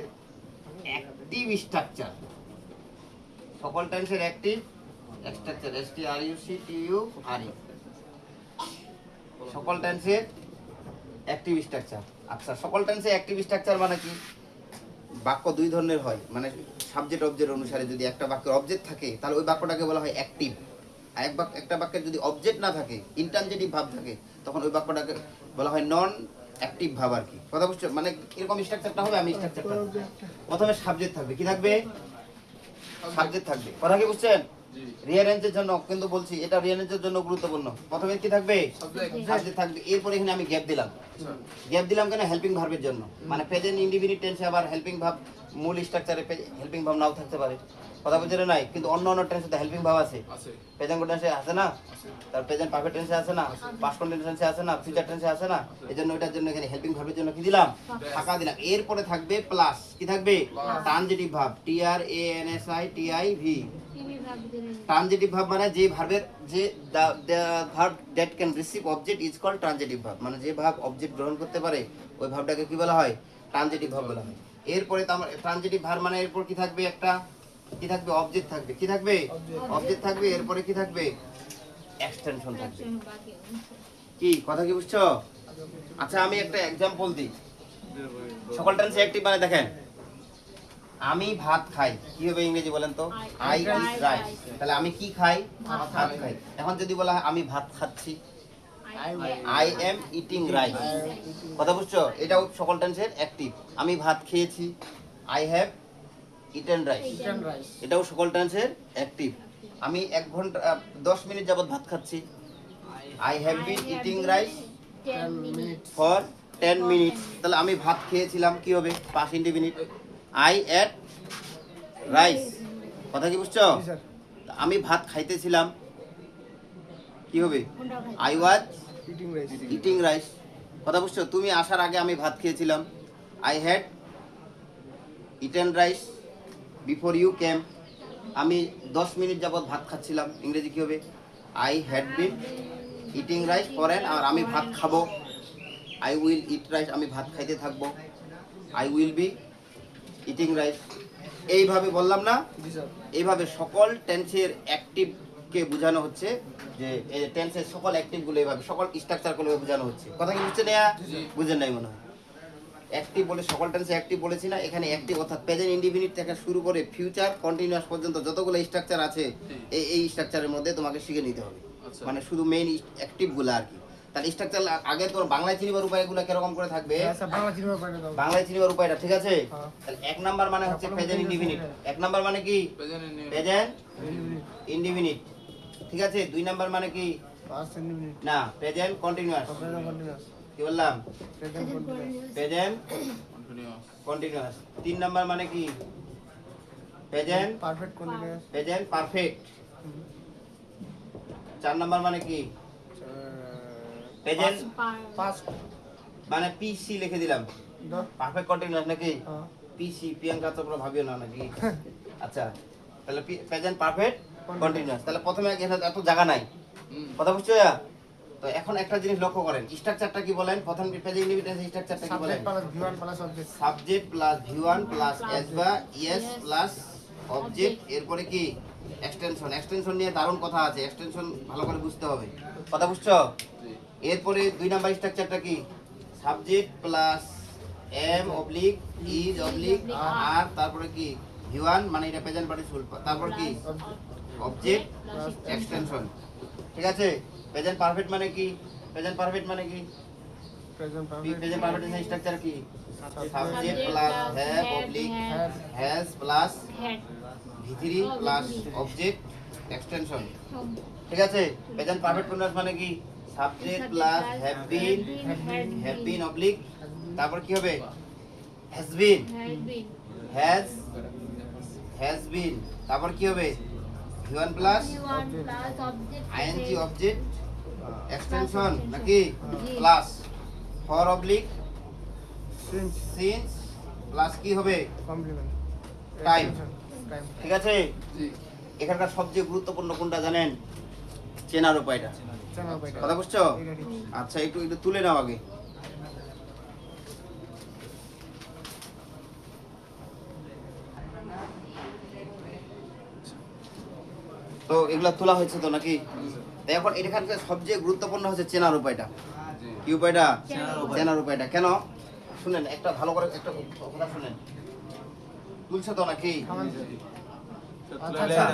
অ্যাক্টিভ স্ট্রাকচার, সকল টেন্সের অ্যাক্টিভ স্ট্রাকচার, STRUCTURE, সকল টেন্সের অ্যাক্টিভ স্ট্রাকচার। আচ্ছা, সকল টেন্সের অ্যাক্টিভ স্ট্রাকচার মানে কি? বাক্য দুই ধরনের হয়, মানে সাবজেক্ট অবজেক্ট অনুসারে। যদি একটা বাক্যের অবজেক্ট থাকে তাহলে ওই বাক্যটাকে বলা হয় অ্যাক্টিভ, আর একটা বাক্যের যদি অবজেক্ট না থাকে, ইনট্রানজিটিভ ভাব থাকে, তখন ওই বাক্যটাকে বলা হয় নন অ্যাক্টিভ ভাব আর কি। কথা বুঝছো? মানে এরকম স্ট্রাকচারটা হবে। আমি স্ট্রাকচারটা, প্রথমে সাবজেক্ট থাকবে, কি থাকবে? সাবজেক্ট থাকবে। কথা কি বুঝছেন? রিয়ারেঞ্জের জন্য কিন্তু বলছি, এটা রিয়ারেঞ্জের জন্য গুরুত্বপূর্ণ। প্রথমে কি থাকবে? সাবজেক্ট থাকবে। এরপর এখানে আমি গ্যাপ দিলাম। গ্যাপ দিলাম কেন? হেল্পিং ভার্বের জন্য। মানে প্রেজেন্ট ইনডিফিনিট টেন্সে আবার হেল্পিং ভার্ব, মূল স্ট্রাকচারে হেল্পিং ভার্ব নাও থাকতে পারে। কথা বুঝলে নাই? কিন্তু অন্য টেন্সে তো হেল্পিং ভার্ব আছে। প্রেজেন্ট টেন্সে আছে না? তার প্রেজেন্ট পারফেক্ট টেন্সে আছে না? পাস্ট কন্টিনিউয়াস টেন্সে আছে না? ফিউচার টেন্সে আছে না? এজন্য ওটার জন্য এখানে হেল্পিং ভার্বের জন্য কি দিলাম? ফাঁকা দিলাম। এরপরে থাকবে প্লাস, কি থাকবে? Transitive verb, TRANSITIV। Transitive verb মানে যে ভার্বের, যে the verb that can receive object is called transitive verb. মানে যে ভার্ব অবজেক্ট গ্রহণ করতে পারে ওই ভার্বটাকে কি বলা হয়? ট্রানজিটিভ ভার্ব বলা হয়। এরপরে তো আমার ট্রানজিটিভ ভার্ব মানে এরপর কি থাকবে? একটা কি থাকবে? অবজেক্ট থাকবে। কি থাকবে? অবজেক্ট থাকবে। এরপরে কি থাকবে? এক্সটেনশন থাকবে। কি কথা কি বুঝছো? আচ্ছা, আমি একটা এক্সাম্পল দিই। সকল টেন্সে অ্যাক্টিভ মানে দেখেন, আমি ভাত খাই, কি হবে ইংরেজি বলেন তো? I eat rice. তাহলে আমি কি খাই? ভাত খাই। এখন যদি বলা হয় আমি ভাত খাচ্ছি, আই এম ইটিং রাইস। কথা বুঝছো? এটাও সকল টেন্সের অ্যাক্টিভ। আমি ভাত খেয়েছি, I have eaten rice. chicken rice এটাও সকল টেন্সের অ্যাক্টিভ। আমি 1 ঘন্টা 10 মিনিট যাবত ভাত খাচ্ছি, I have bin eating rice 10 minutes for 10 minutes. তাহলে আমি ভাত খেয়েছিলাম, কি হবে? Past indefinite, I ate rice. কথা কি বুঝছো? জি স্যার আমি ভাত খাইতেছিলাম, কি হবে? I was eating rice eating rice. কথা বুঝছো? তুমি আসার আগে আমি ভাত খেয়েছিলাম, I had eaten rice before you came. আমি 10 মিনিট যাবত ভাত খাচ্ছিলাম। ইংরেজি কি হবে? I had been eating rice for an hour. আমি ভাত খাবো। আই উইল ইট রাইস, আমি ভাত খাইতে থাকবো। I will be eating rice. এইভাবে বললাম না? জি স্যার। এইভাবে সকল টেন্সের অ্যাক্টিভকে বোঝানো হচ্ছে, যে এই টেন্সের সকল অ্যাক্টিভগুলো এইভাবে, সকল স্ট্রাকচারগুলো বোঝানো হচ্ছে। কথা কি বুঝছেন? বুঝেন নাই মনে হয়। অ্যাক্টিভ বলে সকল টেন্সে অ্যাক্টিভ বলেছি না? এখানে অ্যাক্টিভ অর্থাৎ প্রেজেন্ট ইনডিফিনিট থেকে শুরু করে ফিউচার কন্টিনিউয়াস পর্যন্ত যতগুলো স্ট্রাকচার আছে এই স্ট্রাকচারের মধ্যে তোমাকে শিখে নিতে হবে। আচ্ছা। মানে শুধু মেইন অ্যাক্টিভগুলো আর কি। তাহলে স্ট্রাকচার আগে তোর বাংলায় চিনিবার উপায়গুলো কিরকম করে থাকবে? হ্যাঁ স্যার, বাংলা চিনবার পারে দাও। বাংলায় চিনিবার উপায়টা ঠিক আছে? হ্যাঁ। তাহলে 1 নাম্বার মানে হচ্ছে প্রেজেন্ট ইনডিফিনিট। 1 নাম্বার মানে কি? Present in present indefinite. ঠিক আছে? 2 নাম্বার মানে কি? Past indefinite. না, প্রেজেন্ট কন্টিনিউয়াস। Present continuous. কি বললাম? Present continuous. Present continuous. Continuous. 3 number মানে কি? Present perfect continuous. Present perfect. 4 number মানে কি? প্রেজেন্ট পাস্ট মানে পিসি লিখে দিলাম। দাও। পারফেক্ট কন্টিনিউয়াস নাকি? হ্যাঁ। পিসি প্রিয়াঙ্কা চোপড়া ভাবিও না নাকি? আচ্ছা, তাহলে প্রেজেন্ট পারফেক্ট কন্টিনিউয়াস। তাহলে প্রথমে এত জায়গা নাই। কথা বুঝছো? তো এখন একটা জিনিস লক্ষ্য করেন, স্ট্রাকচারটা কি বলেন? প্রথম প্রেজেন্ট ইনডিফিনিট স্ট্রাকচারটা কি বলেন? Subject plus V1 plus object. Subject plus V1 plus S বা ES প্লাস অবজেক্ট, এরপরে কি এক্সটেনশন। এক্সটেনশন নিয়ে দারুণ কথা আছে, এক্সটেনশন ভালো করে বুঝতে হবে। কথা বুঝছো? এরপরে 2 নাম্বার স্ট্রাকচারটা কি? Subject plus M oblique is oblique আর তারপরে কি V1 মানে এটা প্রেজেন্ট পার্টিসিপল, তারপর কি অবজেক্ট এক্সটেনশন। ঠিক আছে? প্রেজেন্ট পারফেক্ট মানে কি? প্রেজেন্ট পারফেক্ট মানে কি? Present perfect. Present perfect structure কি? Subject plus have oblique has plus V3 plus object extension. ঠিক আছে? প্রেজেন্ট পারফেক্ট কন্টিনিউয়াস মানে কি? Subject plus have been oblique তারপর কি হবে? হ্যাজ বিন হ্যাজ বিন তারপর কি হবে? V1 plus I N G object extension নাকি? Plus for oblique since since plus কি হবে? কমপ্লিমেন্ট। টাইম। টাইম। ঠিক আছে? জি। এখানকার সবচেয়ে গুরুত্বপূর্ণ কোনটা জানেন? চেনার উপায়টা। চেনার উপায়টা। কথা বুঝছো? এটা ঠিক। আচ্ছা, একটু তুলে নাও আগে। তো এগুলা তোলা হয়েছে তো নাকি? তো এখন এখানকার সবচেয়ে গুরুত্বপূর্ণ হচ্ছে চেনার উপায়টা। কি উপায়টা? চেনার উপায়টা। কেন? শুনেন, একটা ভালো করে একটা কথা শুনেন। তুলছে তো নাকি? আচ্ছা আচ্ছা।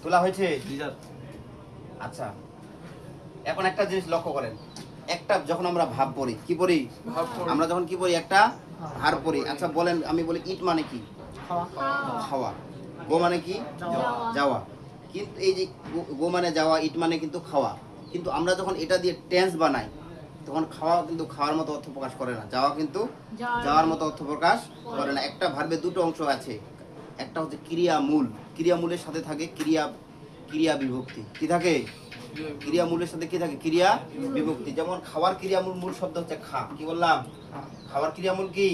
তোলা হয়েছে? আচ্ছা, এখন একটা জিনিস লক্ষ্য করেন। একটা যখন আমরা ভাব পড়ি, কি পড়ি? ভাব পড়ি। আমরা যখন কি পড়ি? একটা ভার পড়ি। আচ্ছা বলেন, আমি বলি ইট মানে কি? খাওয়া। খাওয়া। গো মানে কি? যাওয়া। কিন্তু এই যে গো মানে যাওয়া, ইট মানে কিন্তু খাওয়া। কিন্তু আমরা যখন এটা দিয়ে টেন্স বানাই তখন খাওয়া কিন্তু খাওয়ার মতো অর্থ প্রকাশ করে না, যাওয়া কিন্তু যাওয়ার মতো অর্থ প্রকাশ করে না। একটা ভার্বের দুটো অংশ আছে, একটা হচ্ছে ক্রিয়ামূল, ক্রিয়ামূলের সাথে থাকে ক্রিয়া বিভক্তি। কি থাকে? ক্রিয়ামূলের সাথে কি থাকে? ক্রিয়া বিভক্তি। যেমন খাওয়ার ক্রিয়ামূল মূল শব্দ হচ্ছে খা। কি বললাম? খাওয়ার ক্রিয়ামূল কি?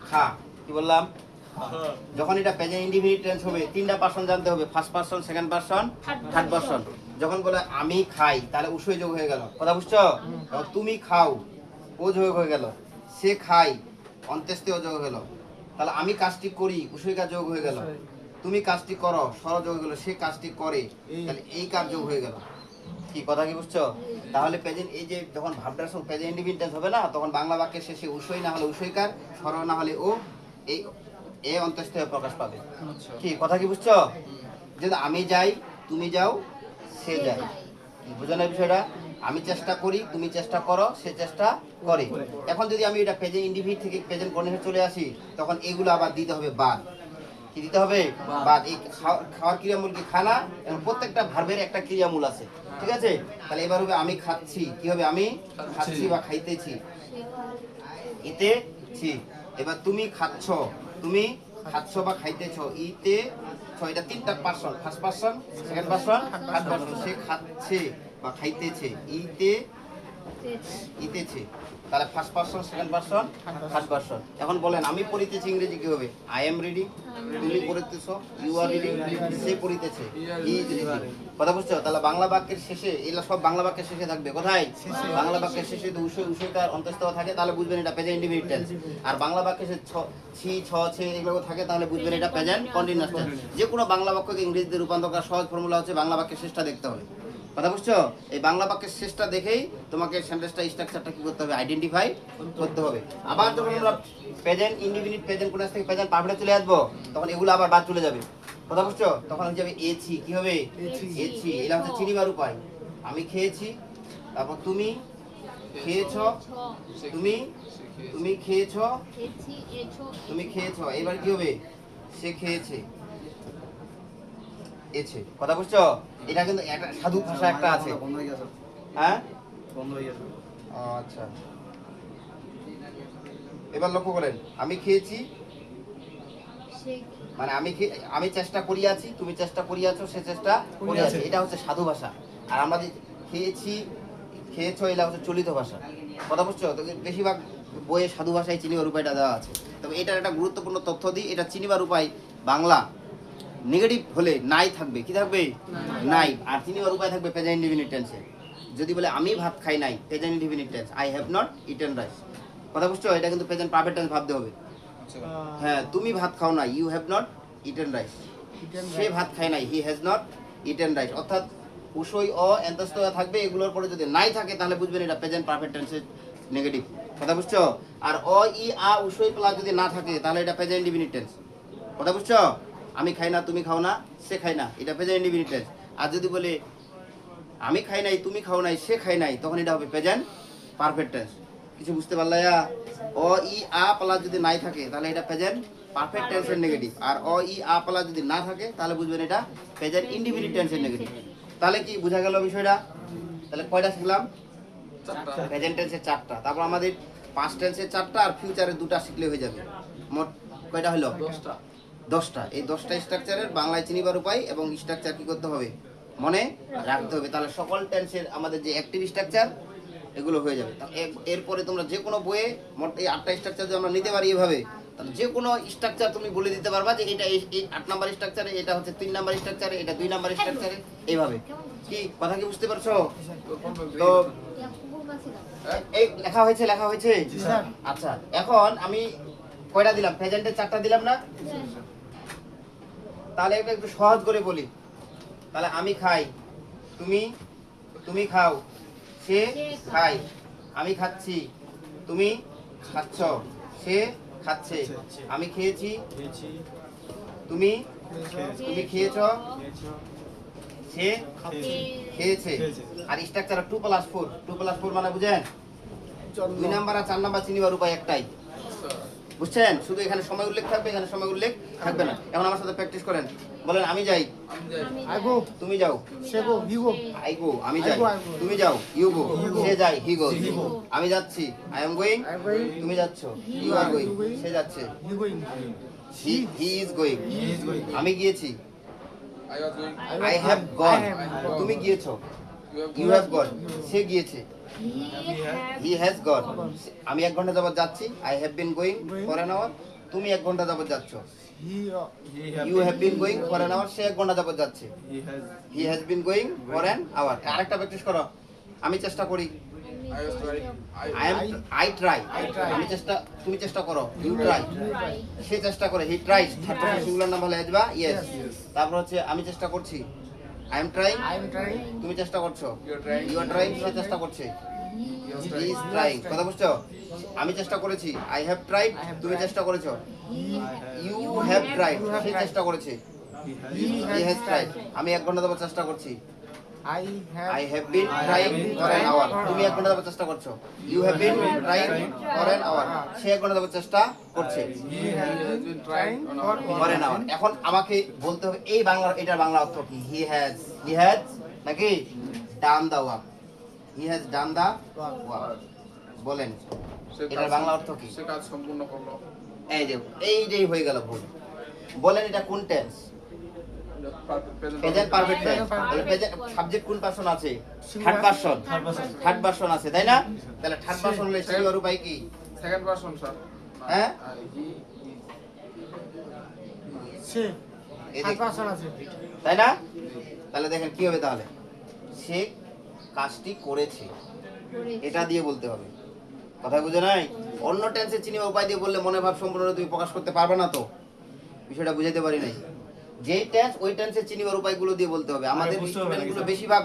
খা। কি বললাম? যখন এটা প্রেজেন্ট ইনডিফিনিট টেন্স হবে, 3টা পারসন জানতে হবে, first person, second person, third person. যখন বলে আমি খাই, তাহলে উৎসই যোগ হয়ে গেল। কথা বুঝছো? তুমি খাও, ও যোগ হয়ে গেল। সে খায়, অন্ত্যেষ্টিও যোগ হয়ে গেল। তাহলে আমি কাজটি করি, উৎসইকার যোগ হয়ে গেল। তুমি কাজটি করো, স্বর যোগ হয়ে গেল। সে কাজটি করে, তাহলে এই কাজ যোগ হয়ে গেল। কি কথা কি বুঝছো? তাহলে প্রেজেন্ট এই যে যখন ভার্বটার সঙ্গে প্রেজেন্ট ইনডিফিনিট টেন্স হবে না, তখন বাংলা বাক্যের শেষে উৎসই না হলে উৎসইকার, স্বর না হলে ও, এই অন্ত্যেষ্টি প্রকাশ পাবে। কি কথা কি বুঝছো? যদি আমি যাই, তুমি যাও, সে যায়। বুঝো না বিষয়টা? আমি চেষ্টা করি, তুমি চেষ্টা করো, সে চেষ্টা করে। এখন যদি আমি এটা প্রেজেন্ট ইনডিফিনিট থেকে প্রেজেন্ট কন্টিনিউয়াস চলে আসি, তখন এগুলো আবার দিতে হবে বাদ। কি দিতে হবে? বাদ। এই খাওয়ার ক্রিয়ামূল কি? খানা। এবং প্রত্যেকটা ভার্বের একটা ক্রিয়ামূল আছে। ঠিক আছে? তাহলে এবার হবে আমি খাচ্ছি। কি হবে? আমি খাচ্ছি বা খাইতেছি। ইতে ছি। এবার তুমি খাচ্ছ, তুমি খাচ্ছ বা খাইতেছ। ইতে ছ। এটা 3টা person, first person, second person, third person. সে খাচ্ছে বা খাইতেছে। ইতে ছ। ইতেছে, তাহলে first person, second person, third person. এখন বলেন আমি পড়িতেছি ইংরেজি কি হবে? আই এম রিডিং, তুমি পড়িতেছো, ইউ আর রিডিং, সে পড়িতেছে, হি ইজ রিডিং। কথা বুঝছো? তাহলে বাংলা বাক্যের শেষে, এগুলো সব বাংলা বাক্যের শেষে থাকবে। কোথায়? বাংলা বাক্যের শেষে যদি উষয়কার অন্তঃস্থ থাকে তাহলে বুঝবেন এটা প্রেজেন্ট ইনডিফিনিট টেন্স। আর বাংলা বাক্যে ছি, ছ, ছে এগুলো থাকে তাহলে বুঝবেন এটা প্রেজেন্ট কন্টিনিউয়াস টেন্স। যে কোনো বাংলা বাক্যকে ইংরেজিতে রূপান্তর করার সহজ ফর্মুলা হচ্ছে বাংলা বাক্যের শেষটা দেখতে হবে। কথা বুঝছো? এই বাংলা বাক্যের শেষটা দেখেই তোমাকে সেন্টেন্সটা স্ট্রাকচারটা কি করতে হবে? আইডেন্টিফাই করতে হবে। আবার যখন আমরা প্রেজেন্ট ইনডিফিনিট, প্রেজেন্ট কোনটা থেকে প্রেজেন্ট পারফেক্টে চলে আসবো, তখন এগুলো আবার বাদ চলে যাবে। কথা বুঝছো? তখন হয়ে যাবে এছি। কি হবে? এছি। এটা হচ্ছে চিনিবার উপায়। আমি খেয়েছি, তারপর তুমি খেয়েছো, তুমি খেয়েছো, তুমি খেয়েছো। এবার কি হবে? সে খেয়েছে, এছে। কথা বুঝছো? এটা কিন্তু একটা সাধু ভাষা একটা আছে। হ্যাঁ, আচ্ছা, এবার লক্ষ্য করেন, আমি খেয়েছি মানে আমি চেষ্টা করিয়াছি, তুমি চেষ্টা করিয়াছো, সে চেষ্টা করিয়াছে। এটা হচ্ছে সাধু ভাষা। আর আমরা যে খেয়েছি, খেয়েছো, এটা হচ্ছে চলিত ভাষা। কথা বুঝছো? তো বেশিরভাগ বইয়ে সাধু ভাষায় চিনিবার উপায়টা দেওয়া আছে। তবে এটার একটা গুরুত্বপূর্ণ তথ্য দিই, এটা চিনিবার উপায় বাংলা নেগেটিভ হলে নাই থাকবে। কি থাকবে? নাই। আর চিনিবার উপায় থাকবে প্রেজেন্ট ইনডিফিনিট টেন্সে। যদি বলে আমি ভাত খাই নাই, present indefinite tense, I have not eaten rice. কথা বুঝছো? এটা কিন্তু প্রেজেন্ট পারফেক্ট টেন্স ভাবতে হবে। হ্যাঁ, তুমি ভাত খাও না, you have not eaten rice. সে ভাত খায় নাই, he has not eaten rice. অর্থাৎ উষয় অ এন্তস্থ থাকবে, এগুলোর পরে যদি নাই থাকে তাহলে বুঝবেন এটা প্রেজেন্ট পারফেক্ট টেন্সের নেগেটিভ। কথা বুঝছো? আর অ ই আ উষয় প্লাস যদি না থাকে তাহলে এটা প্রেজেন্ট ইনডিফিনিট টেন্স। কথা বুঝছো? আমি খাই না, তুমি খাও না, সে খায় না, এটা প্রেজেন্ট ইনডিফিনিট টেন্স। আর যদি বলে আমি খাই নাই, তুমি খাও নাই, সে খায় নাই, তখন এটা হবে প্রেজেন্ট পারফেক্ট টেন্স। কিছু বুঝতে পারলা? অ ই আ প্লাস যদি নাই থাকে তাহলে এটা প্রেজেন্ট পারফেক্ট টেন্সের নেগেটিভ। আর অ ই আ প্লাস যদি না থাকে তাহলে বুঝবেন এটা প্রেজেন্ট ইনডিফিনিট টেন্সের নেগেটিভ। তাহলে কি বোঝা গেল বিষয়টা? তাহলে কয়টা শিখলাম? প্রেজেন্ট টেন্সের 4টা। তারপর আমাদের পাস্ট টেন্সের 4টা আর ফিউচারের 2টা শিখলে হয়ে যাবে। মোট কয়টা হলো? 10টা। এই 10টা স্ট্রাকচারের বাংলায় চিনিবার উপায় এবং স্ট্রাকচার কি করতে হবে? মনে রাখতে হবে। তাহলে সকল টেন্সের আমাদের যে অ্যাক্টিভ স্ট্রাকচার এগুলো হয়ে যাবে। এরপরে তোমরা যে কোনো বইয়ে মোট এই 8টা স্ট্রাকচার যদি আমরা নিতে পারি এভাবে, তাহলে যে কোনো স্ট্রাকচার তুমি বলে দিতে পারবা যে এটা এই 8 নাম্বার স্ট্রাকচারে, এটা হচ্ছে 3 নাম্বার স্ট্রাকচারে, এটা 2 নাম্বার স্ট্রাকচারে, এইভাবে। কি কথা কি বুঝতে পারছো? তো এই লেখা হয়েছে, লেখা হয়েছে। আচ্ছা, এখন আমি কয়টা দিলাম? প্রেজেন্টে 4টা দিলাম না? তাহলে এটা একটু সহজ করে বলি। তাহলে আমি খাই, তুমি খাও, সে খায়, আমি খাচ্ছি, তুমি খাচ্ছ, সে খাচ্ছে, আমি খেয়েছি, তুমি খেয়েছো, সে খেয়েছে। আর স্ট্রাকচার 2+4, 2+4 মানে বুঝেন? 2 নাম্বার আর 4 নাম্বার চিনিবার উপায় একটাই। বুঝছেন? শুধু এখানে সময় উল্লেখ থাকবে, এখানে সময় উল্লেখ থাকবে না। এখন আমার সাথে প্র্যাকটিস করেন। বলেন আমি যাই, I go, তুমি যাও, she go, you go. I go, আমি যাই, I go. তুমি যাও, ইউ গো, You go. সে যায়, হি গোজ, He go. আমি যাচ্ছি, I am going, I am going, তুমি যাচ্ছ, ইউ আর গোয়িং, সে যাচ্ছে, you going. He is going, He is going. আমি গিয়েছি, I was going. I have gone, I have gone. তুমি গিয়েছো, You have you have gone, সে গিয়েছে, হি হ্যাজ গন, আমি 1 ঘন্টা যাবত যাচ্ছি, I have been going for an hour, তুমি 1 ঘন্টা যাবত যাচ্ছ, you have been going for an hour, সে 1 ঘন্টা যাবত যাচ্ছে, he has been going for an hour. আরেকটা প্র্যাকটিস করো। আমি চেষ্টা করি, I was trying. I try, আমি চেষ্টা, তুমি চেষ্টা করো, ইউ ট্রাই, সে চেষ্টা করে, he tries, third person singular নাম হলে আসবা ইয়েস। তারপর হচ্ছে আমি চেষ্টা করছি, I am trying, I am trying. তুমি চেষ্টা করছো, You are trying. You are trying, সে চেষ্টা করছে, You are হি trying. Is trying. কথা বুঝছো? আমি চেষ্টা করেছি, আই হ্যাভ ট্রাইড, তুমি চেষ্টা করেছো, ইউ হ্যাভ ট্রাইড, সে চেষ্টা করেছে, হি হ্যাজ ট্রাইড। আমি 1 ঘন্টা যাবত চেষ্টা করছি, I I have been trying for an hour, তুমি 1 ঘন্টা যাবত চেষ্টা করছো, you have been trying for an hour, সে 1 ঘন্টা যাবত চেষ্টা করছে, He has been trying for for an hour. এখন আমাকে বলতে হবে এই বাংলা, এটার বাংলা অর্থ কি? হি হ্যাজ নাকি done the work, he has done the work. বলেন সে এটার কাজ- বাংলা অর্থ কি? সে কাজ সম্পূর্ণ করলো। এই যে এইটাই হয়ে গেল ভুল। বলেন এটা কোন টেন্স? এটা প্রেজেন্ট পারফেক্ট টেন্স তাহলে প্রেজেন্ট সাবজেক্ট কোন পারসন আছে থার্ড পারসন আছে তাই না তাহলে থার্ড পারসন হলে চিনিবার উপায় কি সেকেন্ড পারসন স্যার হ্যাঁ সে এই থার্ড দেখুন, পারসন আছে তাই না তাহলে দেখেন কি হবে তাহলে সে কাজটি করেছে এটা দিয়ে বলতে হবে কথা বুঝে নাই অন্য টেন্সে চিনিবার উপায় দিয়ে বললে মনে ভাব সম্পূর্ণ তুমি প্রকাশ করতে পারবে না তো বিষয়টা বুঝাতে পারি নাই যেই টেন্স ওই টেন্সে চিনিবার উপায়গুলো দিয়ে বলতে হবে আমাদের স্টুডেন্টগুলো বেশিরভাগ